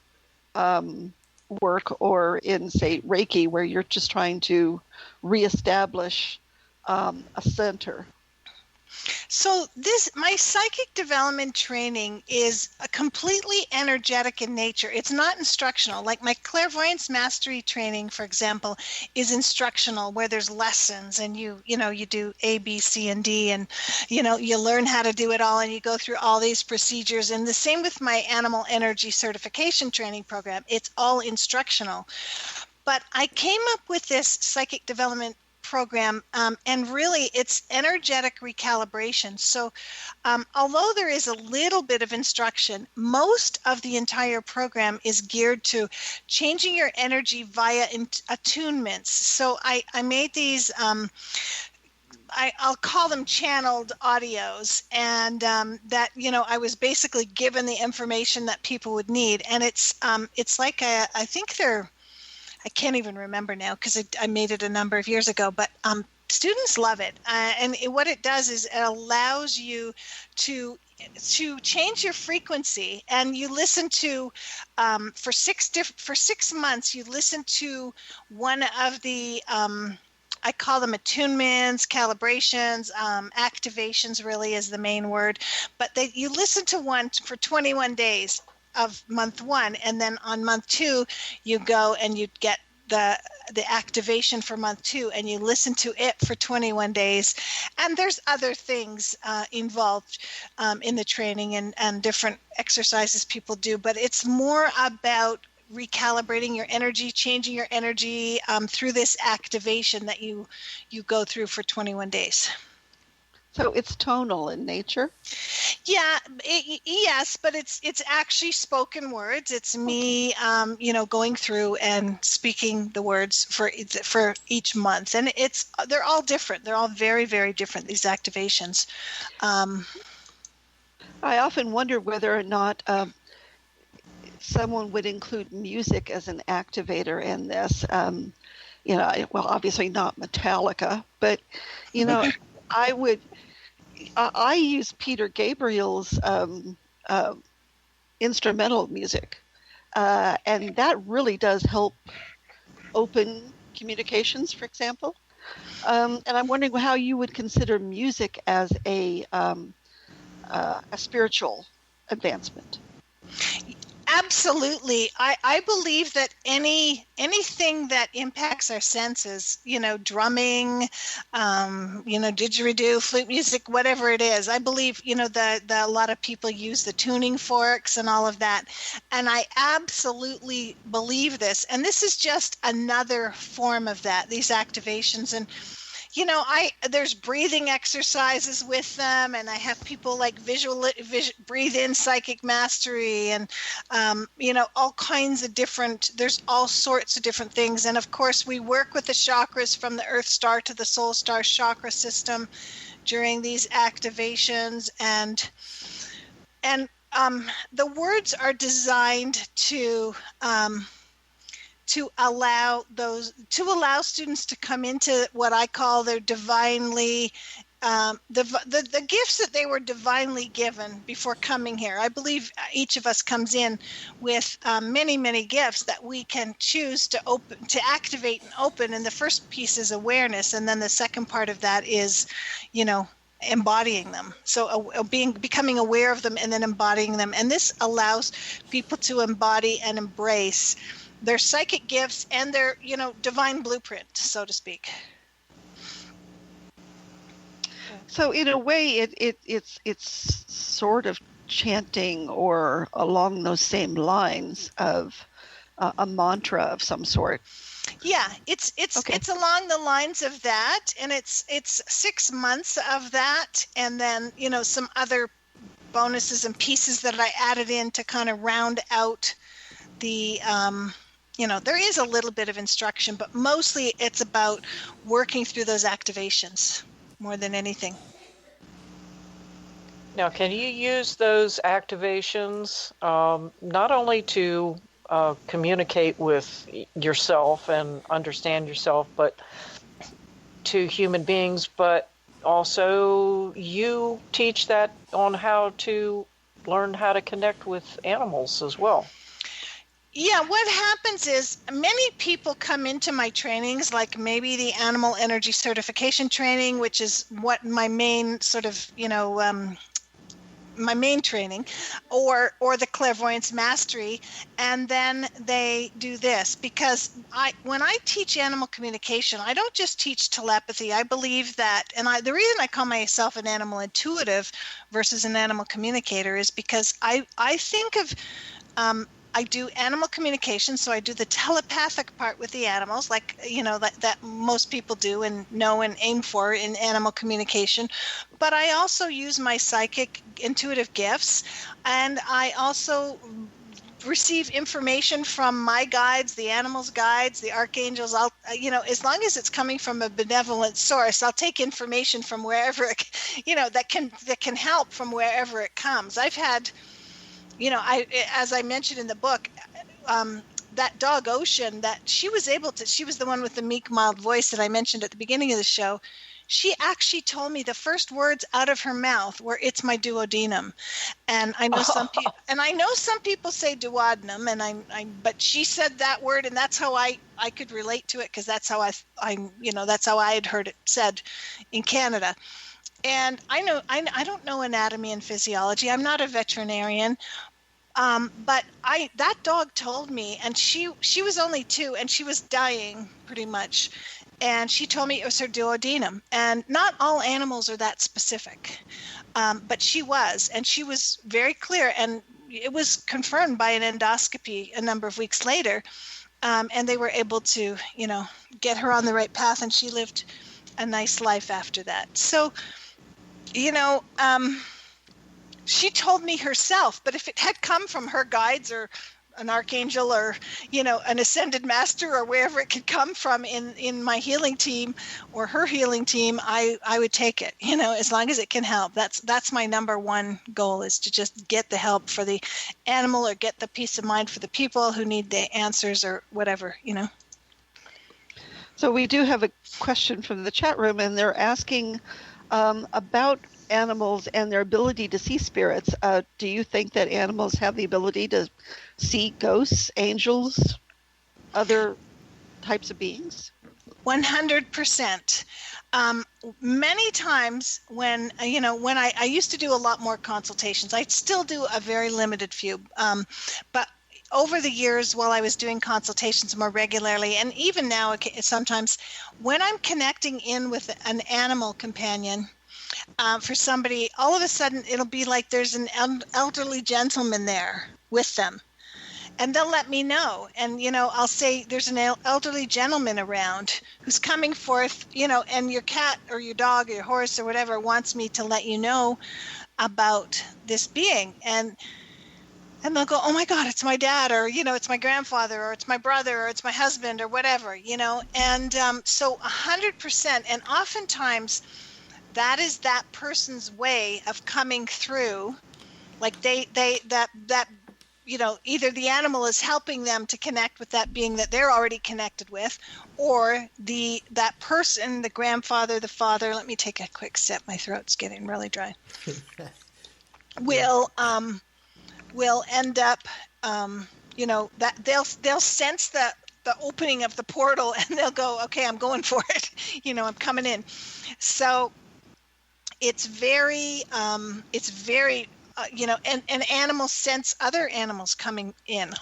work or in, say, Reiki, where you're just trying to reestablish a center. So my psychic development training is a completely energetic in nature. It's not instructional. Like my clairvoyance mastery training, for example, is instructional, where there's lessons and you do A, B, C, and D, and you learn how to do it all, and you go through all these procedures. And the same with my animal energy certification training program. It's all instructional. But I came up with this psychic development program, and really it's energetic recalibration. So although there is a little bit of instruction, most of the entire program is geared to changing your energy via attunements. So I made these, I'll call them channeled audios, and that, I was basically given the information that people would need. And it's like I think I can't even remember now because I made it a number of years ago, but students love it. And what it does is it allows you to change your frequency, and you listen to for 6 months. You listen to one of the I call them attunements, calibrations, activations. Really is the main word, but you listen to one for 21 days of month 1, and then on month 2 you go and you get the activation for month 2, and you listen to it for 21 days. And there's other things involved in the training and different exercises people do, but it's more about recalibrating your energy, changing your energy through this activation that you go through for 21 days. So it's tonal in nature? Yeah, yes, but it's actually spoken words. It's me, going through and speaking the words for each month, and they're all different. They're all very, very different, these activations. I often wonder whether or not someone would include music as an activator in this. Well, obviously not Metallica, but I use Peter Gabriel's instrumental music, and that really does help open communications, for example. And I'm wondering how you would consider music as a spiritual advancement. Absolutely. I believe that anything that impacts our senses, drumming, didgeridoo, flute music, whatever it is, I believe, that a lot of people use the tuning forks and all of that. And I absolutely believe this. And this is just another form of that, these activations. And there's breathing exercises with them, and I have people like breathe in psychic mastery, and all kinds of there's all sorts of different things. And of course we work with the chakras from the Earth Star to the Soul Star chakra system during these activations, and the words are designed to allow students to come into what I call their divinely, the gifts that they were divinely given before coming here. I believe each of us comes in with many, many gifts that we can choose to activate and open. And the first piece is awareness, and then the second part of that is, embodying them. So becoming aware of them and then embodying them. And this allows people to embody and embrace their psychic gifts and their, divine blueprint, so to speak. So in a way, it's sort of chanting or along those same lines of a mantra of some sort. Yeah, it's along the lines of that, and it's 6 months of that, and then some other bonuses and pieces that I added in to kind of round out the. There is a little bit of instruction, but mostly it's about working through those activations more than anything. Now, can you use those activations not only to communicate with yourself and understand yourself, but to human beings, but also you teach that on how to learn how to connect with animals as well? Yeah, what happens is many people come into my trainings, like maybe the animal energy certification training, which is what my main sort of, my main training, or the clairvoyance mastery, and then they do this. Because when I teach animal communication, I don't just teach telepathy. I believe that, and the reason I call myself an animal intuitive versus an animal communicator is because I think of I do animal communication, so I do the telepathic part with the animals, like, that most people do and know and aim for in animal communication. But I also use my psychic intuitive gifts, and I also receive information from my guides, the animals' guides, the archangels. I'll, as long as it's coming from a benevolent source, I'll take information from wherever that can help from wherever it comes. I've had, as I mentioned in the book, that dog Ocean, that she was the one with the meek, mild voice that I mentioned at the beginning of the show. She actually told me the first words out of her mouth were, "It's my duodenum," and I know some people say duodenum, and but she said that word, and that's how I could relate to it, because that's how that's how I had heard it said in Canada. And I don't know anatomy and physiology. I'm not a veterinarian, but that dog told me, and she was only 2, and she was dying pretty much. And she told me it was her duodenum. And not all animals are that specific, but she was. And she was very clear. And it was confirmed by an endoscopy a number of weeks later. And they were able to, get her on the right path. And she lived a nice life after that. So, she told me herself. But if it had come from her guides or an archangel or, an ascended master or wherever it could come from in my healing team or her healing team, I would take it, as long as it can help. That's my number one goal, is to just get the help for the animal or get the peace of mind for the people who need the answers or whatever, So we do have a question from the chat room, and they're asking about animals and their ability to see spirits. Do you think that animals have the ability to see ghosts, angels, other types of beings? 100%. Many times when I used to do a lot more consultations, I still do a very limited few, but over the years, while I was doing consultations more regularly, and even now sometimes, when I'm connecting in with an animal companion, for somebody, all of a sudden it'll be like there's an elderly gentleman there with them, and they'll let me know. And I'll say there's an elderly gentleman around who's coming forth, and your cat or your dog or your horse or whatever wants me to let you know about this being. And they'll go, "Oh my God, it's my dad," or it's my grandfather, or it's my brother, or it's my husband, or whatever, and so 100%. And oftentimes that is that person's way of coming through. Like either the animal is helping them to connect with that being that they're already connected with, or that person, the grandfather, the father. Let me take a quick sip. My throat's getting really dry. will end up, that they'll sense the opening of the portal, and they'll go, "Okay, I'm going for it." I'm coming in. So it's very, and animals sense other animals coming in.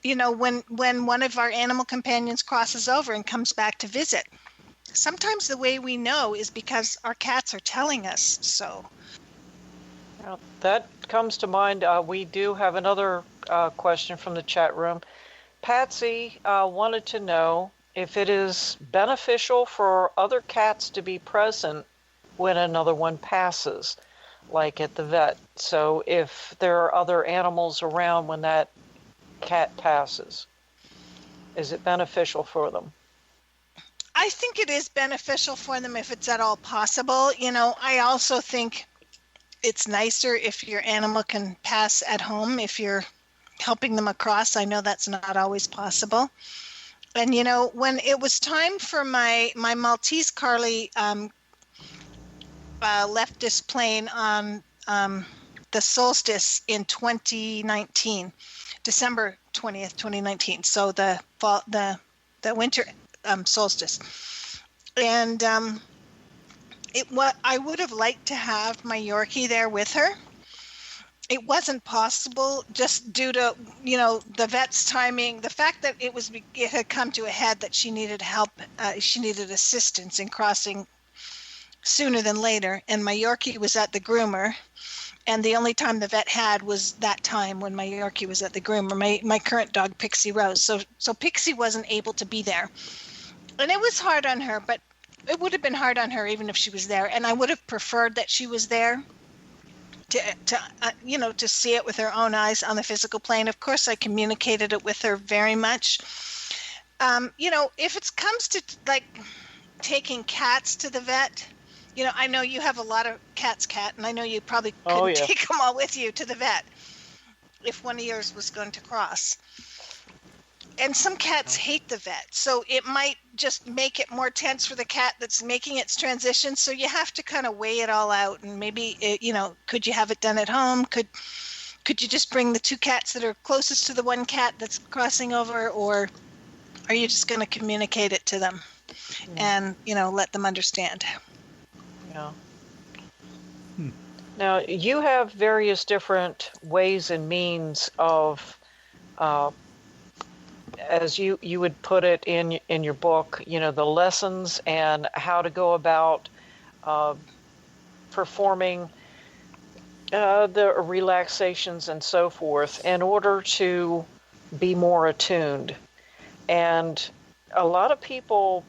When one of our animal companions crosses over and comes back to visit, sometimes the way we know is because our cats are telling us so. Now, that comes to mind. We do have another question from the chat room. Patsy wanted to know if it is beneficial for other cats to be present when another one passes, like at the vet. So if there are other animals around when that cat passes, is it beneficial for them? I think it is beneficial for them if it's at all possible. I also think it's nicer if your animal can pass at home if you're helping them across. I know that's not always possible. And, when it was time for my Maltese Carly left this plane on the solstice in 2019, December 20th, 2019. So the winter solstice. And I would have liked to have my Yorkie there with her. It wasn't possible just due to, the vet's timing, the fact that it had come to a head that she needed help, she needed assistance in crossing sooner than later. And my Yorkie was at the groomer, And the only time the vet had was that time when my Yorkie was at the groomer, my current dog, Pixie Rose. So Pixie wasn't able to be there. And it was hard on her, but it would have been hard on her even if she was there. And I would have preferred that she was there to see it with her own eyes on the physical plane. Of course, I communicated it with her very much. If it comes to like taking cats to the vet, I know you have a lot of cats, Kat, and I know you probably could take them all with you to the vet if one of yours was going to cross. And some cats hate the vet, so it might just make it more tense for the cat that's making its transition. So you have to kind of weigh it all out, and maybe could you have it done at home? Could you just bring the two cats that are closest to the one cat that's crossing over, or are you just going to communicate it to them and let them understand? Yeah. Now you have various different ways and means of. As you would put it in your book, the lessons and how to go about performing the relaxations and so forth in order to be more attuned. And a lot of people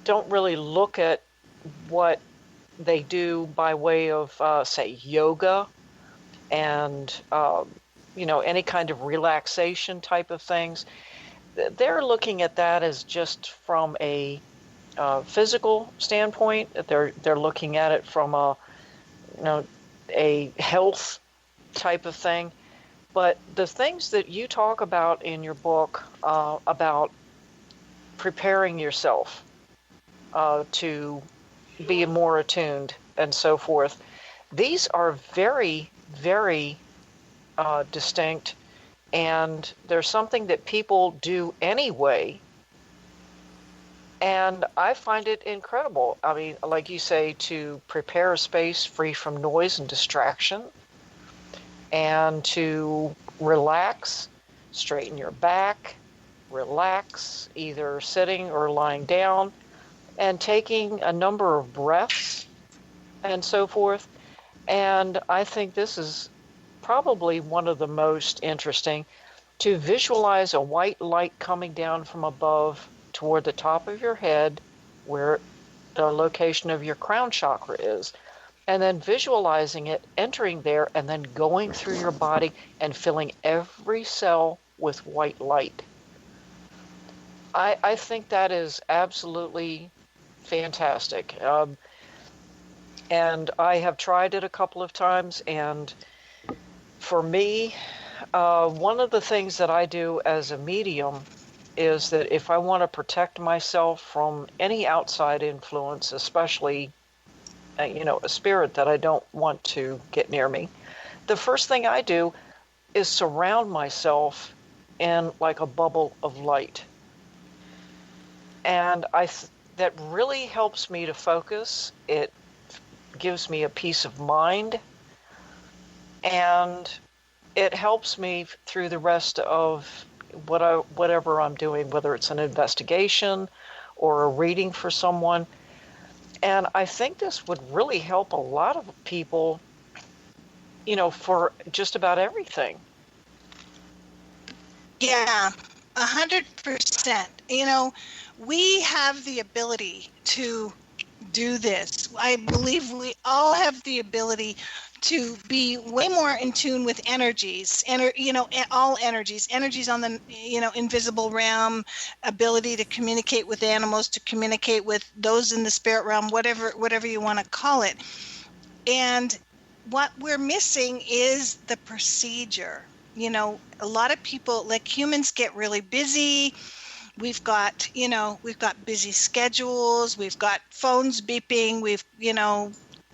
don't really look at what they do by way of, say, yoga and any kind of relaxation type of things. They're looking at that as just from a physical standpoint. They're looking at it from a health type of thing. But the things that you talk about in your book about preparing yourself to be more attuned and so forth, these are very, very distinct, and there's something that people do anyway, and I find it incredible. I mean, like you say, to prepare a space free from noise and distraction, and to relax, straighten your back, relax, either sitting or lying down, and taking a number of breaths and so forth. And I think this is probably one of the most interesting, to visualize a white light coming down from above toward the top of your head where the location of your crown chakra is, and then visualizing it entering there and then going through your body and filling every cell with white light. I think that is absolutely fantastic. And I have tried it a couple of times, and for me, one of the things that I do as a medium is that if I want to protect myself from any outside influence, especially, a spirit that I don't want to get near me, the first thing I do is surround myself in like a bubble of light. And that really helps me to focus. It gives me a peace of mind, and it helps me through the rest of whatever I'm doing, whether it's an investigation or a reading for someone. And I think this would really help a lot of people, for just about everything. Yeah, 100%. We have the ability to do this. I believe we all have the ability to be way more in tune with energies, all energies on the, invisible realm, ability to communicate with animals, to communicate with those in the spirit realm, whatever you want to call it. And what we're missing is the procedure. A lot of people, like humans, get really busy. We've got busy schedules. We've got phones beeping. We've,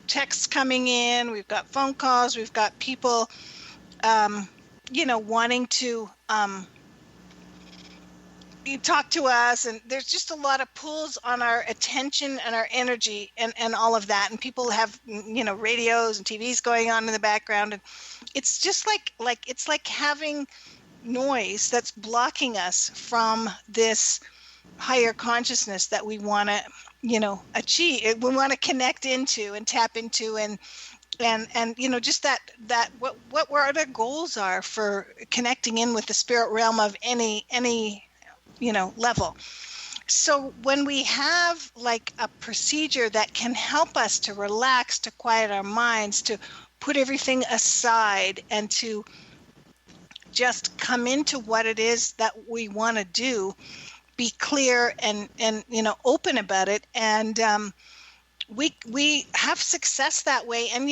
texts coming in. We've got phone calls. We've got people, wanting to talk to us. And there's just a lot of pulls on our attention and our energy and all of that. And people have, radios and TVs going on in the background. And it's just it's like having noise that's blocking us from this higher consciousness that we want to achieve, we want to connect into and tap into, and and just that what our goals are for connecting in with the spirit realm of any level. So when we have like a procedure that can help us to relax, to quiet our minds, to put everything aside, and to just come into what it is that we want to do, be clear and open about it, and we have success that way. And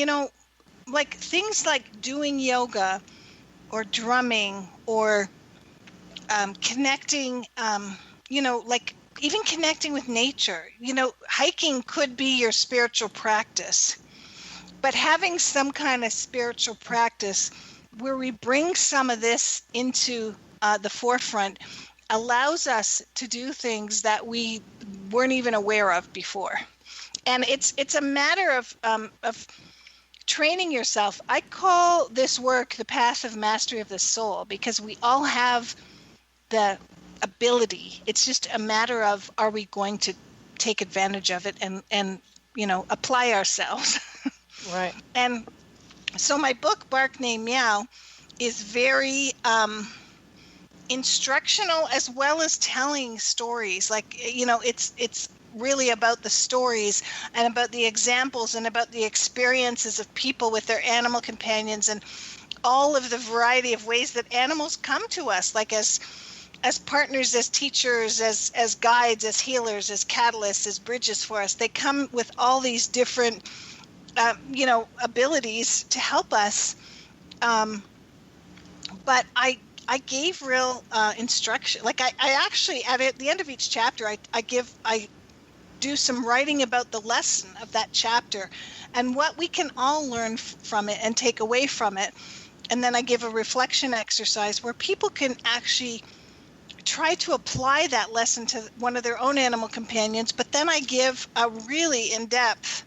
like things like doing yoga or drumming or connecting, like even connecting with nature. Hiking could be your spiritual practice, but having some kind of spiritual practice where we bring some of this into the forefront allows us to do things that we weren't even aware of before. And it's a matter of training yourself. I call this work the path of mastery of the soul, because we all have the ability. It's just a matter of, are we going to take advantage of it and apply ourselves. Right. And so my book, Bark Name Meow, is very instructional as well as telling stories. Like, it's really about the stories and about the examples and about the experiences of people with their animal companions and all of the variety of ways that animals come to us, like as partners, as teachers, as guides, as healers, as catalysts, as bridges for us. They come with all these different abilities to help us. But I gave real instruction. Like I actually, at the end of each chapter, I do some writing about the lesson of that chapter and what we can all learn from it and take away from it. And then I give a reflection exercise where people can actually try to apply that lesson to one of their own animal companions. But then I give a really in-depth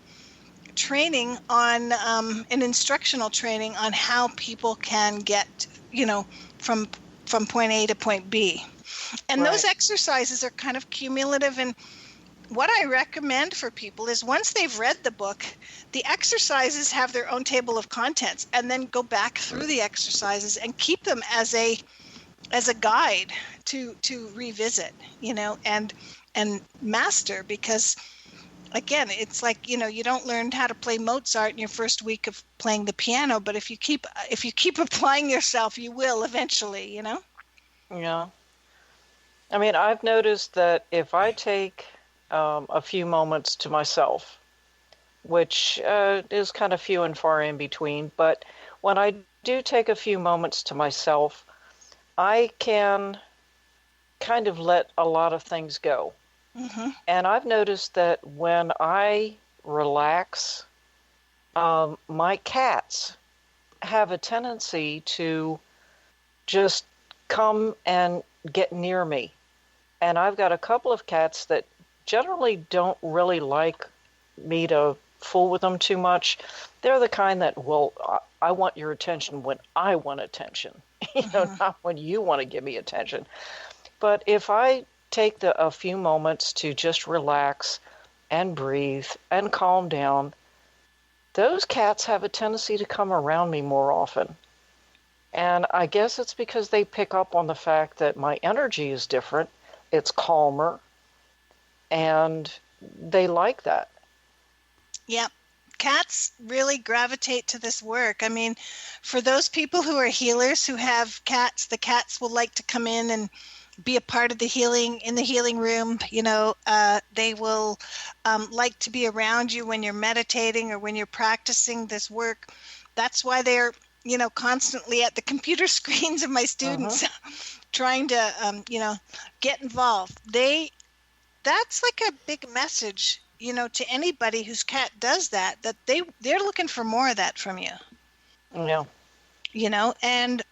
training on an instructional training on how people can get from point A to point B. And those exercises are kind of cumulative. And what I recommend for people is once they've read the book, the exercises have their own table of contents, and then go back through the exercises and keep them as a guide to revisit, and master. Because again, it's like, you don't learn how to play Mozart in your first week of playing the piano, but if you keep applying yourself, you will eventually, Yeah. I mean, I've noticed that if I take a few moments to myself, which is kind of few and far in between, but when I do take a few moments to myself, I can kind of let a lot of things go. Mm-hmm. And I've noticed that when I relax, my cats have a tendency to just come and get near me. And I've got a couple of cats that generally don't really like me to fool with them too much. They're the kind that, well, I want your attention when I want attention, not when you want to give me attention. But if I take a few moments to just relax and breathe and calm down, those cats have a tendency to come around me more often. And I guess it's because they pick up on the fact that my energy is different, it's calmer, and they like that. Yep. Cats really gravitate to this work. I mean, for those people who are healers who have cats, the cats will like to come in and be a part of the healing in the healing room. They will like to be around you when you're meditating or when you're practicing this work. That's why they're, constantly at the computer screens of my students, trying to, get involved. That's like a big message, to anybody whose cat does that they're looking for more of that from you. Yeah. And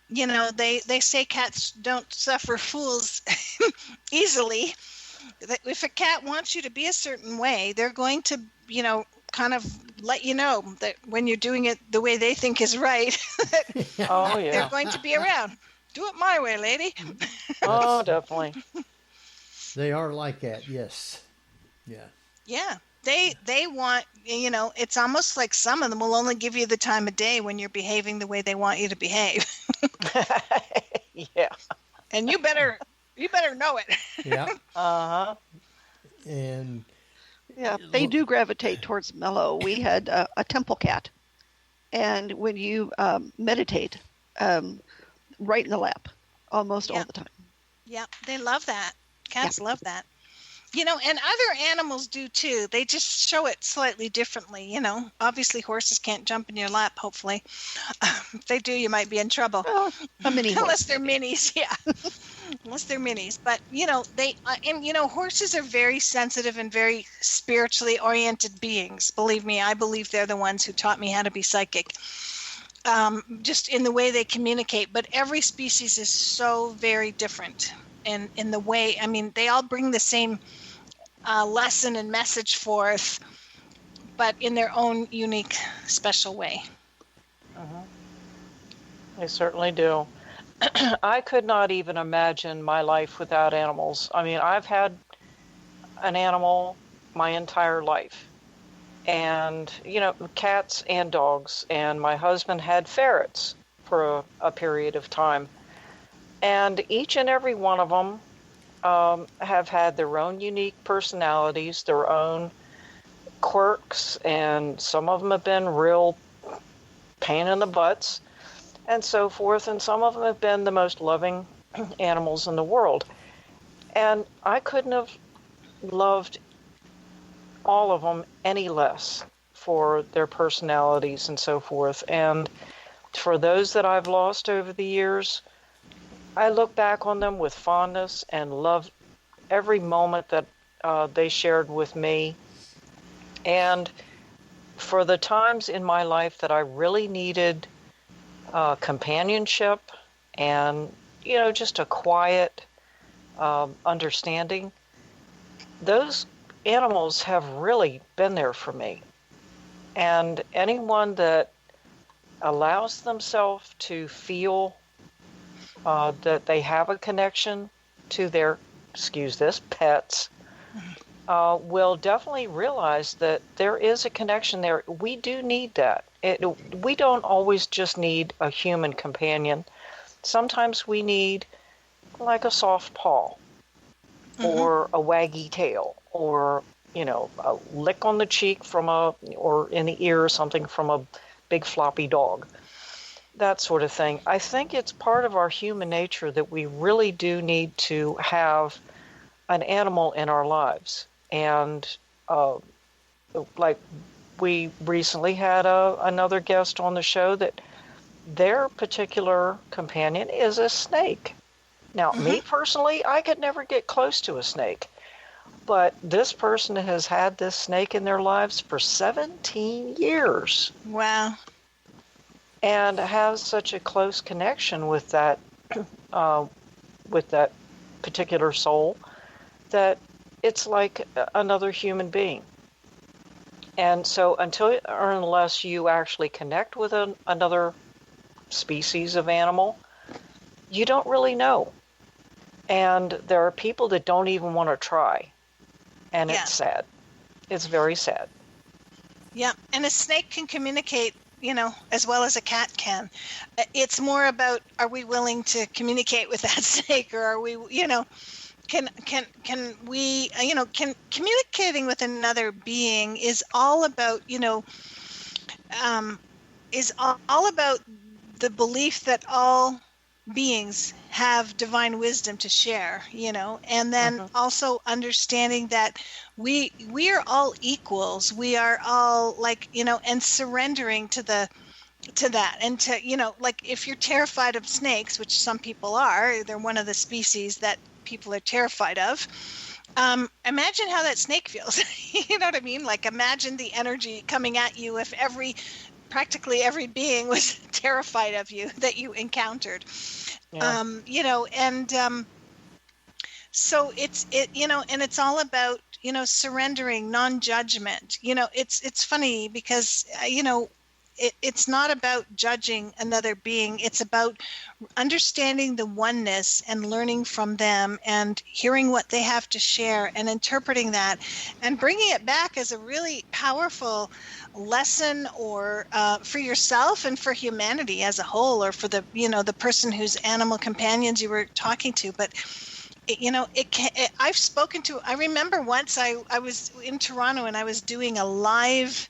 they say cats don't suffer fools easily. If a cat wants you to be a certain way, they're going to, kind of let you know that when you're doing it the way they think is right, they're going to be around. Do it my way, lady. Oh, definitely. They are like that, yes. Yeah. Yeah. they want, it's almost like some of them will only give you the time of day when you're behaving the way they want you to behave. Yeah. And you better know it. Yeah. Uh-huh. And Yeah, they do gravitate towards mellow. We had a temple cat, and when you meditate, right in the lap, almost all the time. Yeah, they love that. Cats love that. And other animals do too. They just show it slightly differently. Obviously horses can't jump in your lap, hopefully. If they do, you might be in trouble. Well, a mini horse. Unless they're minis, yeah. Unless they're minis. But, they, and horses are very sensitive and very spiritually oriented beings. Believe me, I believe they're the ones who taught me how to be psychic. Just in the way they communicate. But every species is so very different. And in the way, they all bring the same lesson and message forth, but in their own unique, special way. They certainly do. I could not even imagine my life without animals. I've had an animal my entire life. And, cats and dogs. And my husband had ferrets for a period of time. And each and every one of them have had their own unique personalities, their own quirks, and some of them have been real pain in the butts and so forth, and some of them have been the most loving animals in the world. And I couldn't have loved all of them any less for their personalities and so forth. And for those that I've lost over the years, I look back on them with fondness and love every moment that they shared with me. And for the times in my life that I really needed companionship and, just a quiet understanding, those animals have really been there for me. And anyone that allows themselves to feel that they have a connection to their, pets, will definitely realize that there is a connection there. We do need that. We don't always just need a human companion. Sometimes we need like a soft paw or a waggy tail or, a lick on the cheek or in the ear or something from a big floppy dog. That sort of thing. I think it's part of our human nature that we really do need to have an animal in our lives. And like we recently had another guest on the show that their particular companion is a snake. Now, me personally, I could never get close to a snake. But this person has had this snake in their lives for 17 years. Wow. And has such a close connection with that particular soul that it's like another human being. And so until or unless you actually connect with another species of animal, you don't really know. And there are people that don't even want to try. And it's sad. It's very sad. Yeah, and a snake can communicate, as well as a cat can. It's more about, are we willing to communicate with that snake, or are we, can we, communicating with another being is all about, is all about the belief that all beings have divine wisdom to share, and then also understanding that we are all equals. We are all and surrendering to that, and to, if you're terrified of snakes, which some people are, they're one of the species that people are terrified of. Imagine how that snake feels. You know what I mean? Imagine the energy coming at you if practically every being was terrified of you that you encountered. So it's and it's all about, surrendering, non-judgment. It's funny because, it's not about judging another being. It's about understanding the oneness and learning from them and hearing what they have to share and interpreting that and bringing it back as a really powerful lesson, or for yourself and for humanity as a whole, or for the person whose animal companions you were talking to. But I've spoken to. I remember once I was in Toronto and I was doing a live.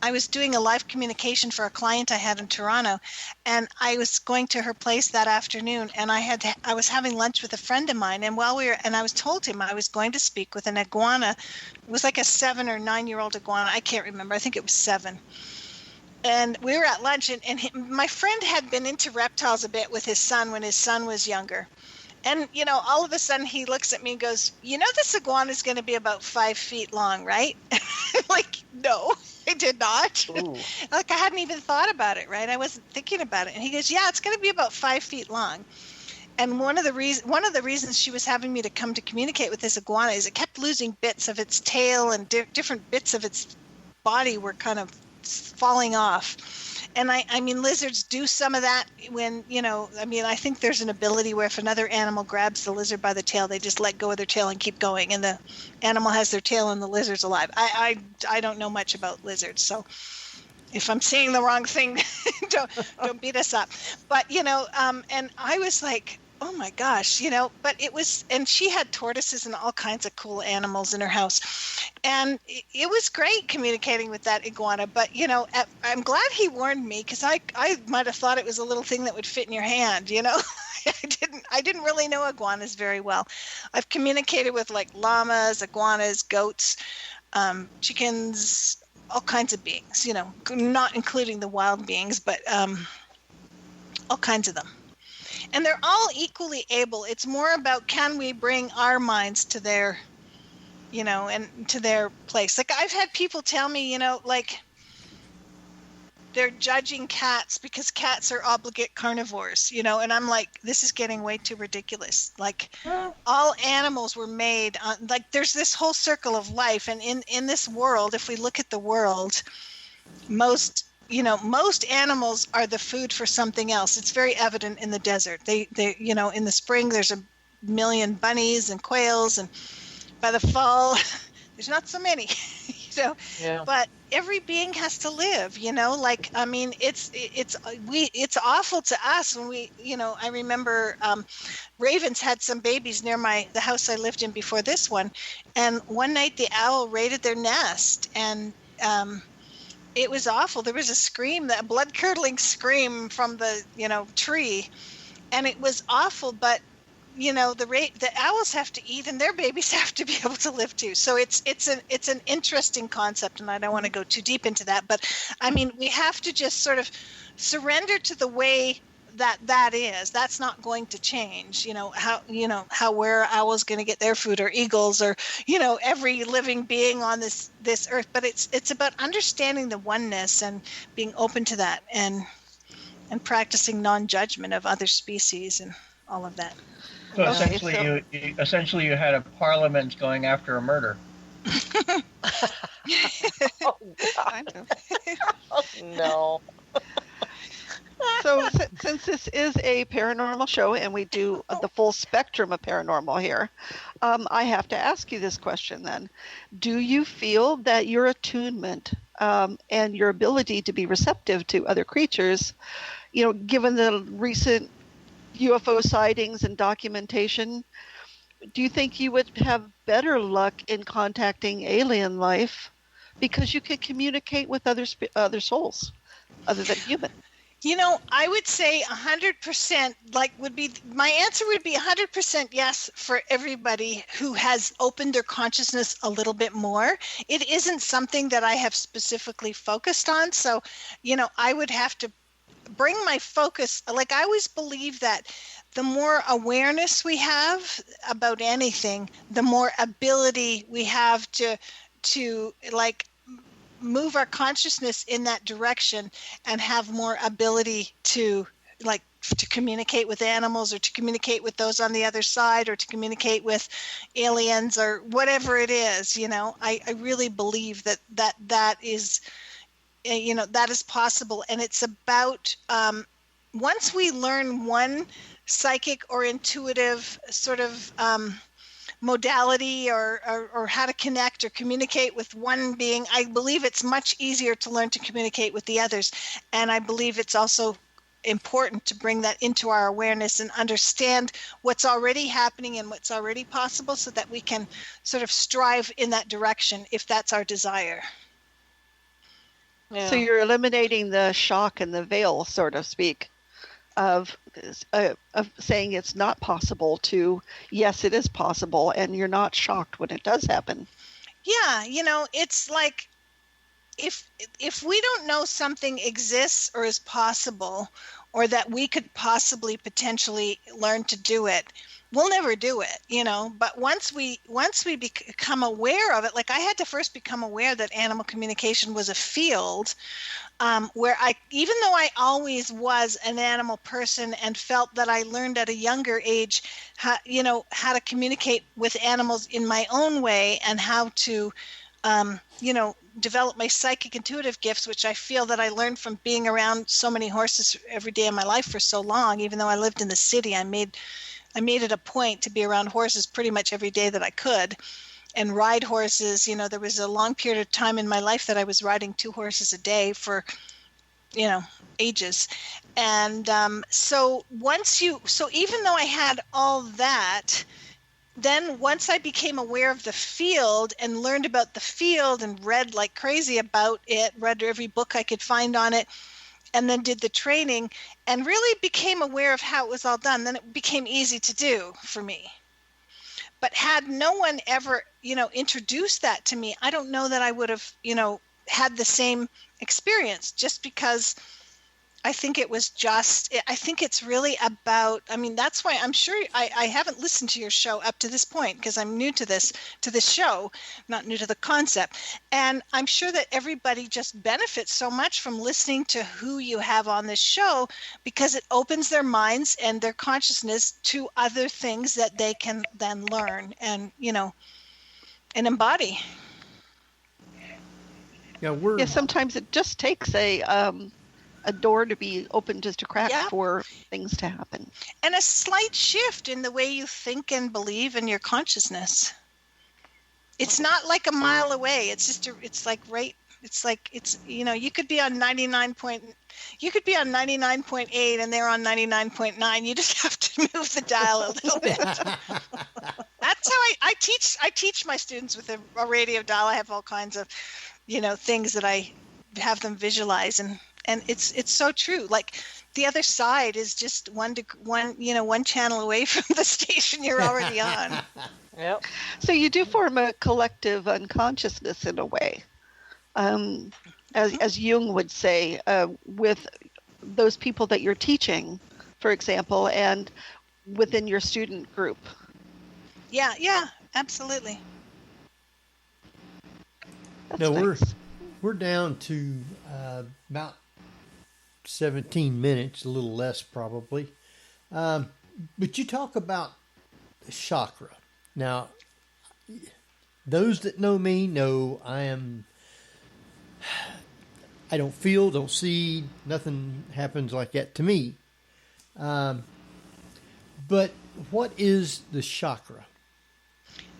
I was doing a live communication for a client I had in Toronto, and I was going to her place that afternoon, and I was having lunch with a friend of mine, and I was told him I was going to speak with an iguana. It was like a 7 or 9 year old iguana. I can't remember. I think it was 7. And we were at lunch, and my friend had been into reptiles a bit with his son when his son was younger. And, all of a sudden he looks at me and goes, this iguana is going to be about 5 feet long, right? Like, no, I did not. Like, I hadn't even thought about it, right? I wasn't thinking about it. And he goes, yeah, it's going to be about 5 feet long. And one of the reasons she was having me to come to communicate with this iguana is it kept losing bits of its tail, and different bits of its body were kind of falling off. And I mean, lizards do some of that when, I think there's an ability where if another animal grabs the lizard by the tail, they just let go of their tail and keep going. And the animal has their tail and the lizard's alive. I don't know much about lizards, so if I'm saying the wrong thing, don't beat us up. But, and I was like, oh my gosh, but it was, and she had tortoises and all kinds of cool animals in her house. And it was great communicating with that iguana. But, I'm glad he warned me, because I might have thought it was a little thing that would fit in your hand, I didn't really know iguanas very well. I've communicated with like llamas, iguanas, goats, chickens, all kinds of beings, not including the wild beings, but all kinds of them. And they're all equally able. It's more about, can we bring our minds to their, and to their place. Like, I've had people tell me, like, they're judging cats because cats are obligate carnivores, and I'm like, this is getting way too ridiculous. Like, all animals were made on, like, there's this whole circle of life. And in this world, if we look at the world, most animals are the food for something else. It's very evident in the desert. They in the spring, there's a million bunnies and quails, and by the fall, there's not so many, Yeah. But every being has to live, like, I mean, it's awful to us when we, I remember ravens had some babies near the house I lived in before this one. And one night the owl raided their nest, and, it was awful. There was a scream, that blood-curdling scream from the, tree, and it was awful. But, the owls have to eat, and their babies have to be able to live too. So it's an interesting concept, and I don't want to go too deep into that. But I mean, we have to just sort of surrender to the way that is. That's not going to change. Where are owls going to get their food, or eagles, or every living being on this earth. But it's about understanding the oneness and being open to that, and practicing non-judgment of other species and all of that. So essentially, you had a parliament going after a murder. Oh, God. Oh, no. So since this is a paranormal show and we do the full spectrum of paranormal here, I have to ask you this question then. Do you feel that your attunement and your ability to be receptive to other creatures, given the recent UFO sightings and documentation, do you think you would have better luck in contacting alien life because you could communicate with other souls other than human? I would say 100%, my answer would be 100% yes for everybody who has opened their consciousness a little bit more. It isn't something that I have specifically focused on. So, I would have to bring my focus. Like, I always believe that the more awareness we have about anything, the more ability we have to move our consciousness in that direction, and have more ability to communicate with animals, or to communicate with those on the other side, or to communicate with aliens, or whatever it is. I really believe that is that is possible. And it's about once we learn one psychic or intuitive sort of modality or how to connect or communicate with one being, I believe it's much easier to learn to communicate with the others. And I believe it's also important to bring that into our awareness and understand what's already happening and what's already possible, so that we can sort of strive in that direction if that's our desire. Yeah. So you're eliminating the shock and the veil, so to speak, of saying it's not possible to yes, it is possible, and you're not shocked when it does happen. Yeah, it's like if we don't know something exists or is possible, or that we could possibly potentially learn to do it, we'll never do it, But once we become aware of it, like I had to first become aware that animal communication was a field, where even though I always was an animal person and felt that I learned at a younger age, how to communicate with animals in my own way, and how to, develop my psychic intuitive gifts, which I feel that I learned from being around so many horses every day of my life for so long. Even though I lived in the city, I made it a point to be around horses pretty much every day that I could, and ride horses. There was a long period of time in my life that I was riding 2 horses a day for, ages. And so even though I had all that, then once I became aware of the field and learned about the field and read like crazy about it, read every book I could find on it, and then did the training and really became aware of how it was all done, then it became easy to do for me. But had no one ever, introduced that to me, I don't know that I would have, had the same experience, just because I think it's really about, that's why I'm sure I haven't listened to your show up to this point, because I'm new to this show, not new to the concept. And I'm sure that everybody just benefits so much from listening to who you have on this show, because it opens their minds and their consciousness to other things that they can then learn and, and embody. Yeah, sometimes it just takes a door to be open just a crack for things to happen. And a slight shift in the way you think and believe in your consciousness. It's not like a mile away. It's just, you could be on 99.8 and they're on 99.9. You just have to move the dial a little bit. That's how I teach my students with a radio dial. I have all kinds of, things that I have them visualize, and it's so true. Like the other side is just one channel away from the station you're already on. Yep. So you do form a collective unconsciousness in a way, as Jung would say, with those people that you're teaching, for example, and within your student group. Yeah, absolutely. That's No, nice. we're down to about 17 minutes, a little less probably. But you talk about the chakra. Now, those that know me know I don't feel, don't see, nothing happens like that to me. But what is the chakra?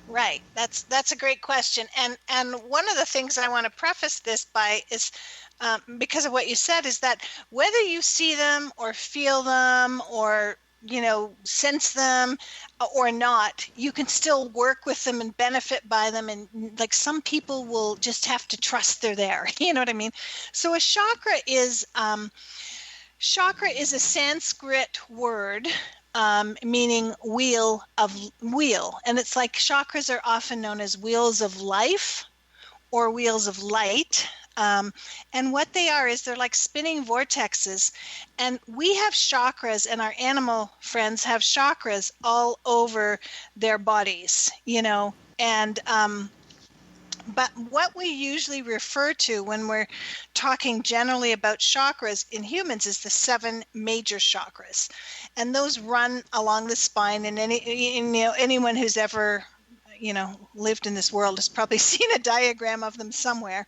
Right. That's a great question. And one of the things I want to preface this by is, because of what you said, is that whether you see them or feel them or, sense them or not, you can still work with them and benefit by them. And like some people will just have to trust they're there. You know what I mean? So a chakra is a Sanskrit word, meaning wheel, and it's like chakras are often known as wheels of life or wheels of light, and what they are is they're like spinning vortexes, and we have chakras, and our animal friends have chakras all over their bodies, and but what we usually refer to when we're talking generally about chakras in humans is the 7 major chakras. And those run along the spine, and anyone who's ever, lived in this world has probably seen a diagram of them somewhere.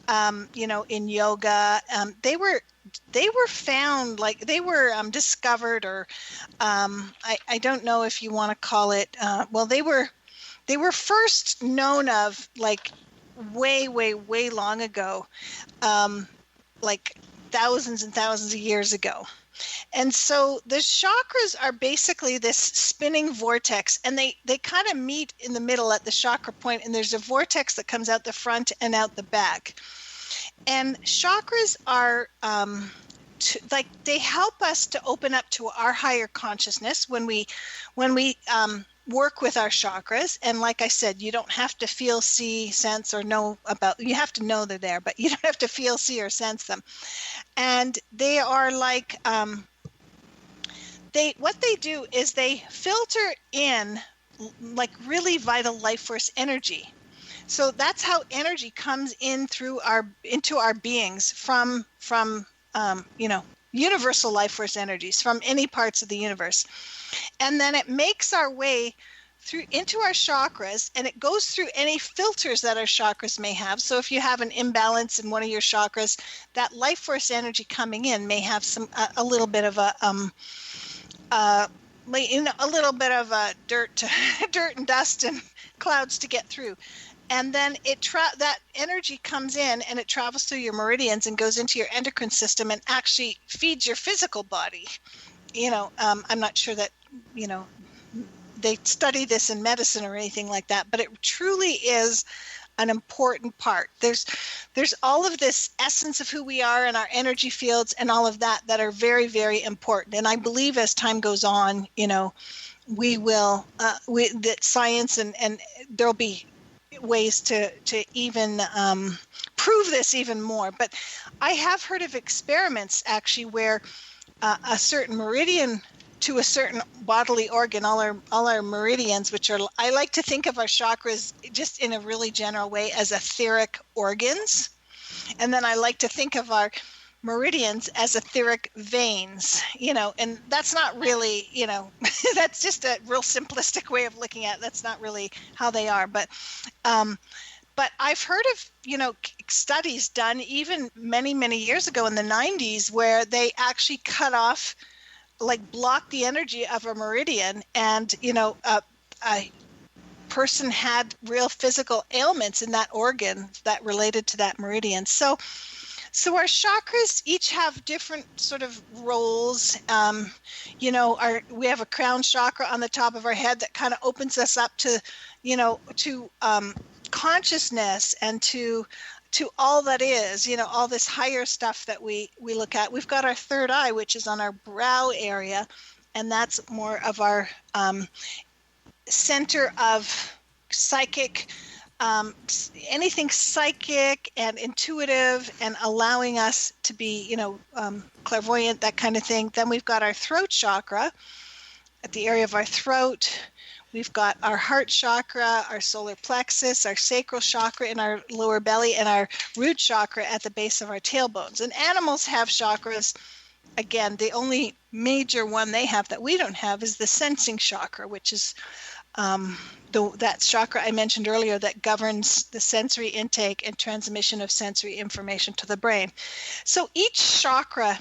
In yoga, they were found, like they were discovered, or I don't know if you want to call it. They were first known of like way, way, way long ago, like thousands and thousands of years ago. And so the chakras are basically this spinning vortex, and they kind of meet in the middle at the chakra point, and there's a vortex that comes out the front and out the back. And chakras are they help us to open up to our higher consciousness when we work with our chakras. And like I said, you don't have to feel, see, sense, or know about. You have to know they're there, but you don't have to feel, see, or sense them. And they are like what they do is they filter in like really vital life force energy. So that's how energy comes in into our beings from universal life force energies from any parts of the universe. And then it makes our way through into our chakras, and it goes through any filters that our chakras may have. So if you have an imbalance in one of your chakras, that life force energy coming in may have a little bit of a little bit of dirt and dust and clouds to get through. And then that energy comes in and it travels through your meridians and goes into your endocrine system and actually feeds your physical body. I'm not sure that, they study this in medicine or anything like that, but it truly is an important part. There's all of this essence of who we are and our energy fields and all of that are very, very important. And I believe as time goes on, we will, that science and there'll be ways to even prove this even more. But I have heard of experiments actually where a certain meridian to a certain bodily organ, all our meridians, which are, I like to think of our chakras just in a really general way as etheric organs. And then I like to think of our meridians as etheric veins, and that's not really, that's just a real simplistic way of looking at it. That's not really how they are. But I've heard of, studies done even many, many years ago in the 90s where they actually cut off, like block the energy of a meridian, and, a person had real physical ailments in that organ that related to that meridian. So our chakras each have different sort of roles. We have a crown chakra on the top of our head that kind of opens us up to, to consciousness and to all that is, all this higher stuff that we look at. We've got our third eye, which is on our brow area, and that's more of our center of psychic, anything psychic and intuitive and allowing us to be, clairvoyant, that kind of thing. Then we've got our throat chakra at the area of our throat. We've got our heart chakra, our solar plexus, our sacral chakra in our lower belly, and our root chakra at the base of our tailbones. And animals have chakras. Again, the only major one they have that we don't have is the sensing chakra, which is that chakra I mentioned earlier that governs the sensory intake and transmission of sensory information to the brain. So each chakra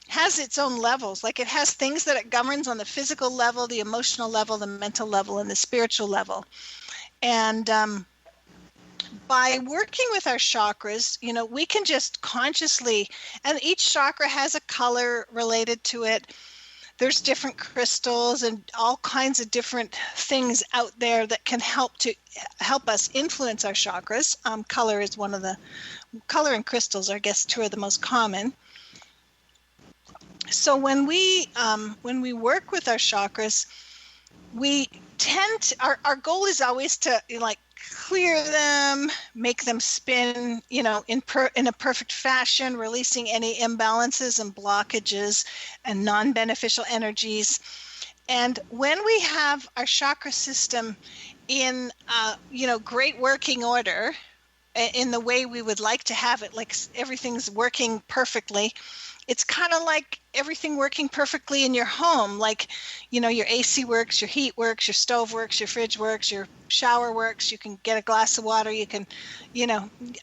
has its own levels. Like it has things that it governs on the physical level, the emotional level, the mental level, and the spiritual level. And by working with our chakras, we can just consciously, and each chakra has a color related to it. There's different crystals and all kinds of different things out there that can help us influence our chakras. Color is one of the, color and crystals are, I guess, two of the most common. So when we work with our chakras, we tend to, our goal is always to clear them, make them spin, in a perfect fashion, releasing any imbalances and blockages and non-beneficial energies. And when we have our chakra system in, great working order, in the way we would like to have it, like everything's working perfectly. It's kind of like everything working perfectly in your home. Like, your AC works, your heat works, your stove works, your fridge works, your shower works. You can get a glass of water. You can,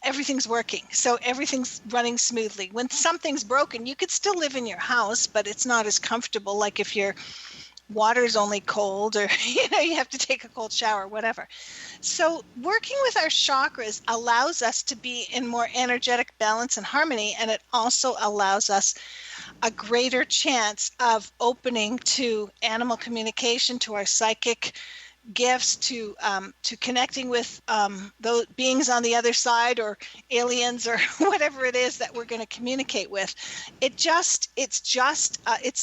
everything's working. So everything's running smoothly. When something's broken, you could still live in your house, but it's not as comfortable. Like if your water's only cold, or, you have to take a cold shower, whatever. So working with our chakras allows us to be in more energetic balance and harmony, and it also allows us a greater chance of opening to animal communication, to our psychic gifts, to connecting with those beings on the other side, or aliens, or whatever it is that we're going to communicate with. It's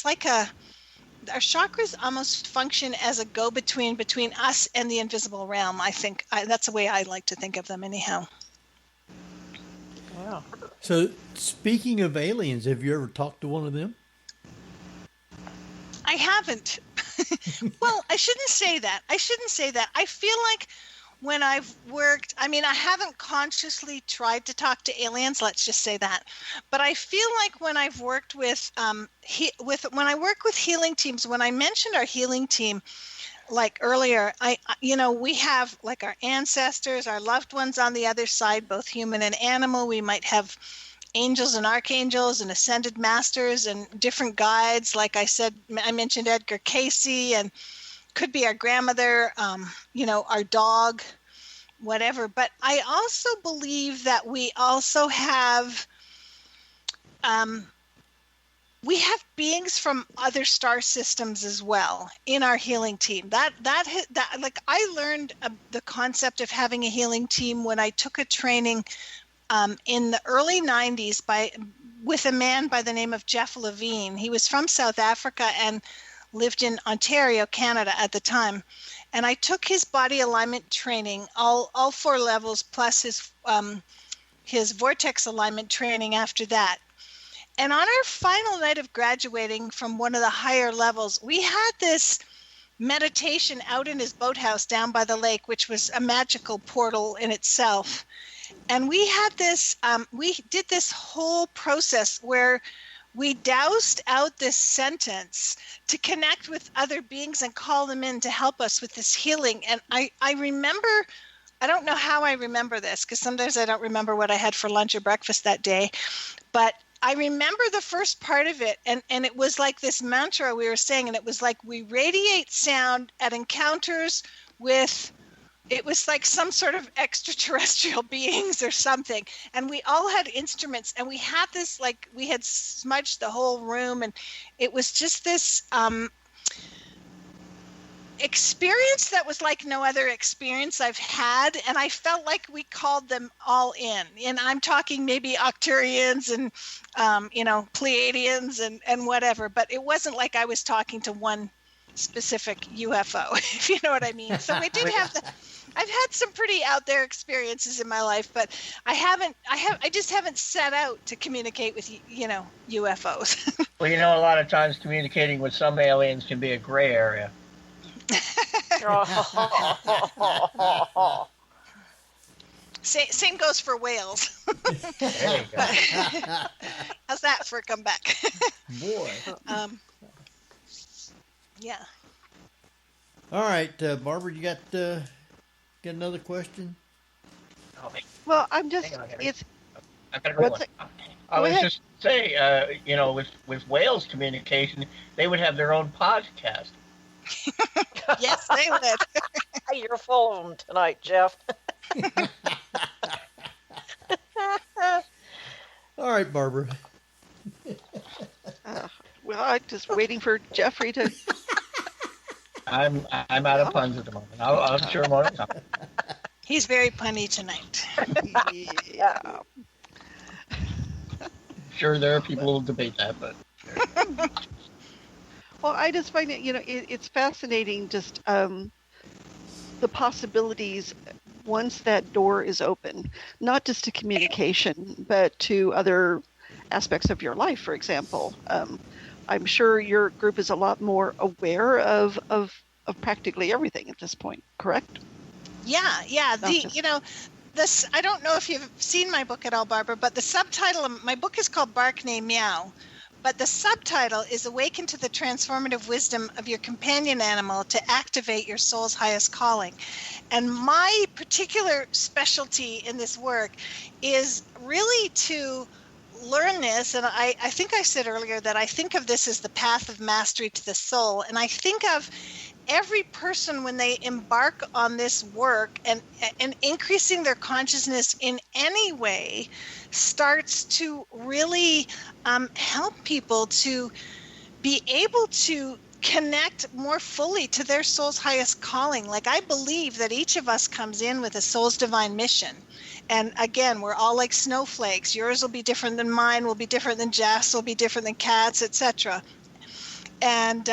like our chakras almost function as a go-between between us and the invisible realm. I think that's the way I like to think of them anyhow. Wow. So, speaking of aliens, have you ever talked to one of them? I haven't. Well, I shouldn't say that. I feel like when I've worked, I haven't consciously tried to talk to aliens, let's just say that. But I feel like when I've worked with when I work with healing teams, when I mentioned our healing team, like earlier, we have like our ancestors, our loved ones on the other side, both human and animal. We might have angels and archangels and ascended masters and different guides. Like I said, I mentioned Edgar Casey, and could be our grandmother, our dog, whatever. But I also believe that we also have beings from other star systems as well in our healing team. That like I learned the concept of having a healing team when I took a training in the early 90s with a man by the name of Jeff Levine. He was from South Africa and lived in Ontario, Canada at the time. And I took his body alignment training, all 4 levels, plus his vortex alignment training after that. And on our final night of graduating from one of the higher levels, we had this meditation out in his boathouse down by the lake, which was a magical portal in itself. And we had this, we did this whole process where we doused out this sentence to connect with other beings and call them in to help us with this healing. And I remember, I don't know how I remember this, because sometimes I don't remember what I had for lunch or breakfast that day, but I remember the first part of it, and it was like this mantra we were saying, and it was like we radiate sound at encounters with, it was like some sort of extraterrestrial beings or something. And we all had instruments, and we had this, like, we had smudged the whole room, and it was just this experience that was like no other experience I've had. And I felt like we called them all in. And I'm talking maybe Octurians and, Pleiadians and whatever, but it wasn't like I was talking to one specific UFO, if you know what I mean. So we did have I've had some pretty out there experiences in my life, but I just haven't set out to communicate with, UFOs. Well, a lot of times communicating with some aliens can be a gray area. Same goes for whales. There you go. How's that for a comeback? Boy. Yeah. All right, Barbara, you got another question? Oh, Well, I'm just, hang on, it's, I've got a great one. I was ahead. just say, with whales communication, they would have their own podcast. Yes, they would. You're full of them tonight, Jeff. All right, Barbara. well, I'm just waiting for Jeffrey to. I'm out of puns at the moment. I'm sure more to come. He's very punny tonight. Yeah. Sure, there are people who will debate that, but. Well, I just find it, it's fascinating just the possibilities once that door is open, not just to communication, but to other aspects of your life, for example. I'm sure your group is a lot more aware of practically everything at this point, correct? Yeah. this, I don't know if you've seen my book at all, Barbara, but the subtitle of my book is called Bark Named Meow. But the subtitle is Awaken to the Transformative Wisdom of Your Companion Animal to Activate Your Soul's Highest Calling. And my particular specialty in this work is really to learn this. And I think I said earlier that I think of this as the path of mastery to the soul. And I think of every person when they embark on this work and increasing their consciousness in any way starts to really help people to be able to connect more fully to their soul's highest calling. Like, I believe that each of us comes in with a soul's divine mission. And again, we're all like snowflakes. Yours will be different than mine, will be different than Jess, will be different than Kat's, etc. And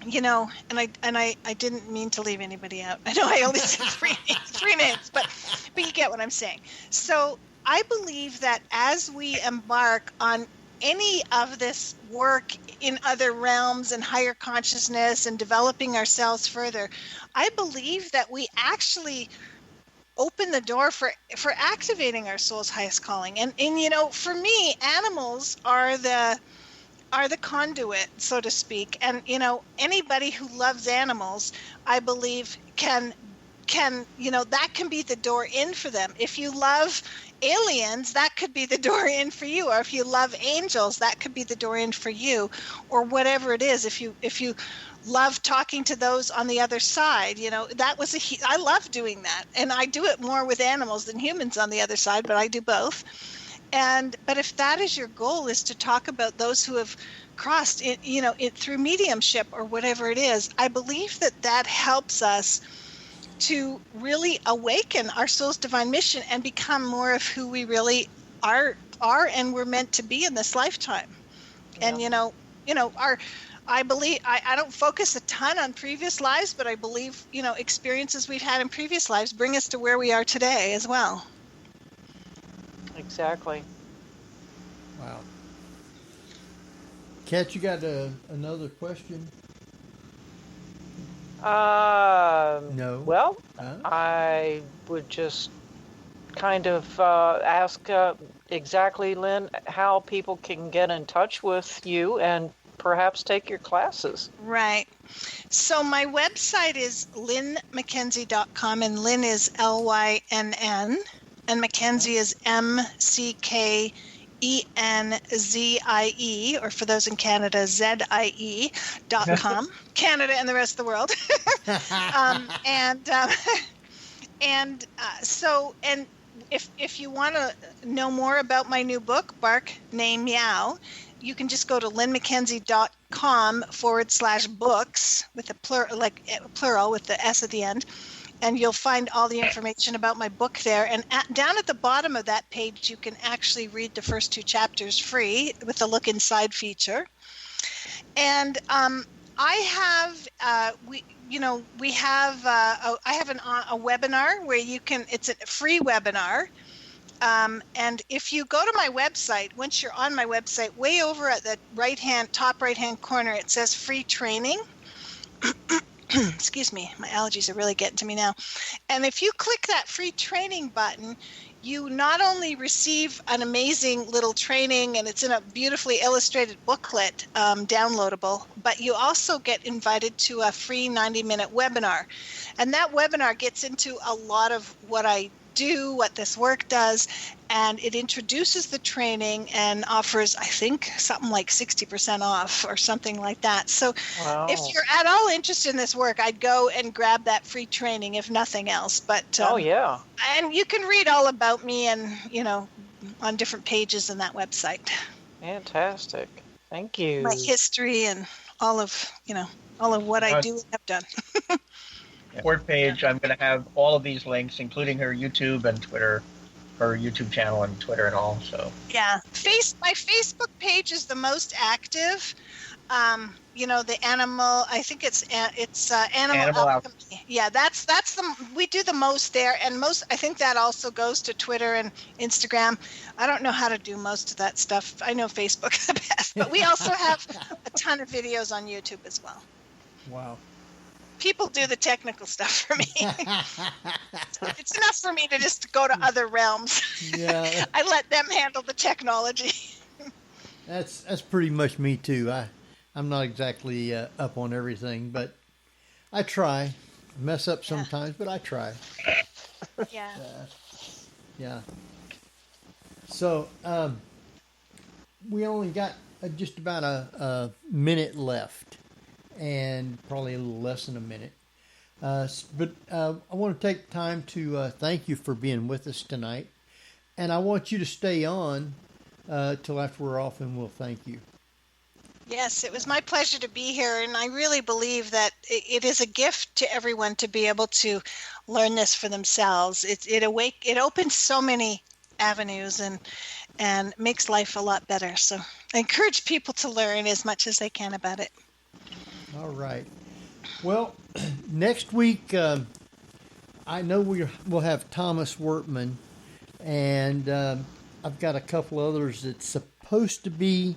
you know, and I didn't mean to leave anybody out. I know I only said three names, but you get what I'm saying. So I believe that as we embark on any of this work in other realms and higher consciousness and developing ourselves further, I believe that we actually open the door for activating our soul's highest calling. And you know, for me, animals are the conduit, so to speak. And you know, anybody who loves animals, I believe, can you know, that can be the door in for them. If you love aliens, that could be the door in for you. Or if you love angels, that could be the door in for you. Or whatever it is, if you love talking to those on the other side, you know, that was I love doing that. And I do it more with animals than humans on the other side, but I do both. But if that is your goal, is to talk about those who have crossed it, you know, it through mediumship or whatever it is, I believe that helps us to really awaken our soul's divine mission and become more of who we really are and we're meant to be in this lifetime. Yeah. And you know, I believe I don't focus a ton on previous lives, but I believe, you know, experiences we've had in previous lives bring us to where we are today as well. Exactly. Wow. Kat, you got another question? No. Well, I would just kind of ask exactly, Lynn, how people can get in touch with you and perhaps take your classes. Right. So my website is lynnmckenzie.com, and Lynn is Lynn, and McKenzie is McKenzie, or for those in Canada, ZIE.com, Canada and the rest of the world. So if you want to know more about my new book, Bark Name Meow, you can just go to lynnmckenzie.com/books with a plural with the S at the end. And you'll find all the information about my book there. And down at the bottom of that page, you can actually read the first 2 chapters free with the Look Inside feature. And I have, I have a webinar where you can, it's a free webinar. And if you go to my website, once you're on my website, way over at the top right-hand corner, it says free training. Excuse me, my allergies are really getting to me now. And if you click that free training button, you not only receive an amazing little training, and it's in a beautifully illustrated booklet, downloadable, but you also get invited to a free 90-minute webinar. And that webinar gets into a lot of what I do, what this work does, and it introduces the training and offers, I think, something like 60% off or something like that. So If you're at all interested in this work, I'd go and grab that free training, if nothing else. But yeah. And you can read all about me and, you know, on different pages in that website. Fantastic. Thank you. My history and all of what I do and have done. Board page, I'm going to have all of these links, including her YouTube and Twitter, her YouTube channel and Twitter and all. So yeah, my Facebook page is the most active. The animal. I think it's animal alchemy. Yeah, that's we do the most there, and I think that also goes to Twitter and Instagram. I don't know how to do most of that stuff. I know Facebook the best, but we also have a ton of videos on YouTube as well. Wow. people do the technical stuff for me. It's enough for me to just go to other realms. Yeah. I let them handle the technology. That's pretty much me too. I'm not exactly up on everything, but I try. Mess up sometimes, but I try. Yeah. Yeah. So we only got just about a minute left, and probably a little less than a minute. But I want to take time to thank you for being with us tonight, and I want you to stay on till after we're off, and we'll thank you. Yes, it was my pleasure to be here, and I really believe that it is a gift to everyone to be able to learn this for themselves. It opens so many avenues and makes life a lot better. So I encourage people to learn as much as they can about it. All right. Well, next week I know we'll have Thomas Wortman, and I've got a couple others that's supposed to be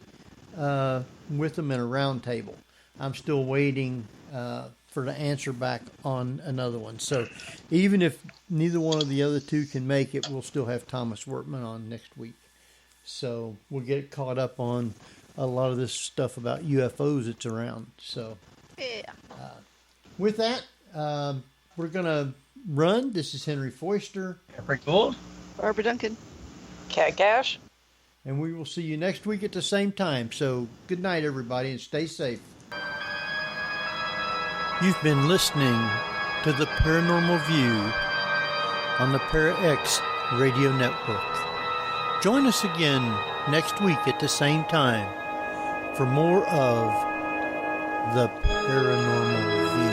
with them in a round table. I'm still waiting for the answer back on another one. So even if neither one of the other two can make it, we'll still have Thomas Wortman on next week. So we'll get caught up on a lot of this stuff about UFOs that's around. So Yeah. With that, we're going to run. This is Henry Foister. Jeffrey Gould. Barbara Duncan. Cat Gash. And we will see you next week at the same time. So good night, everybody, and stay safe. You've been listening to the Paranormal View on the Para-X Radio Network. Join us again next week at the same time for more of the Paranormal View.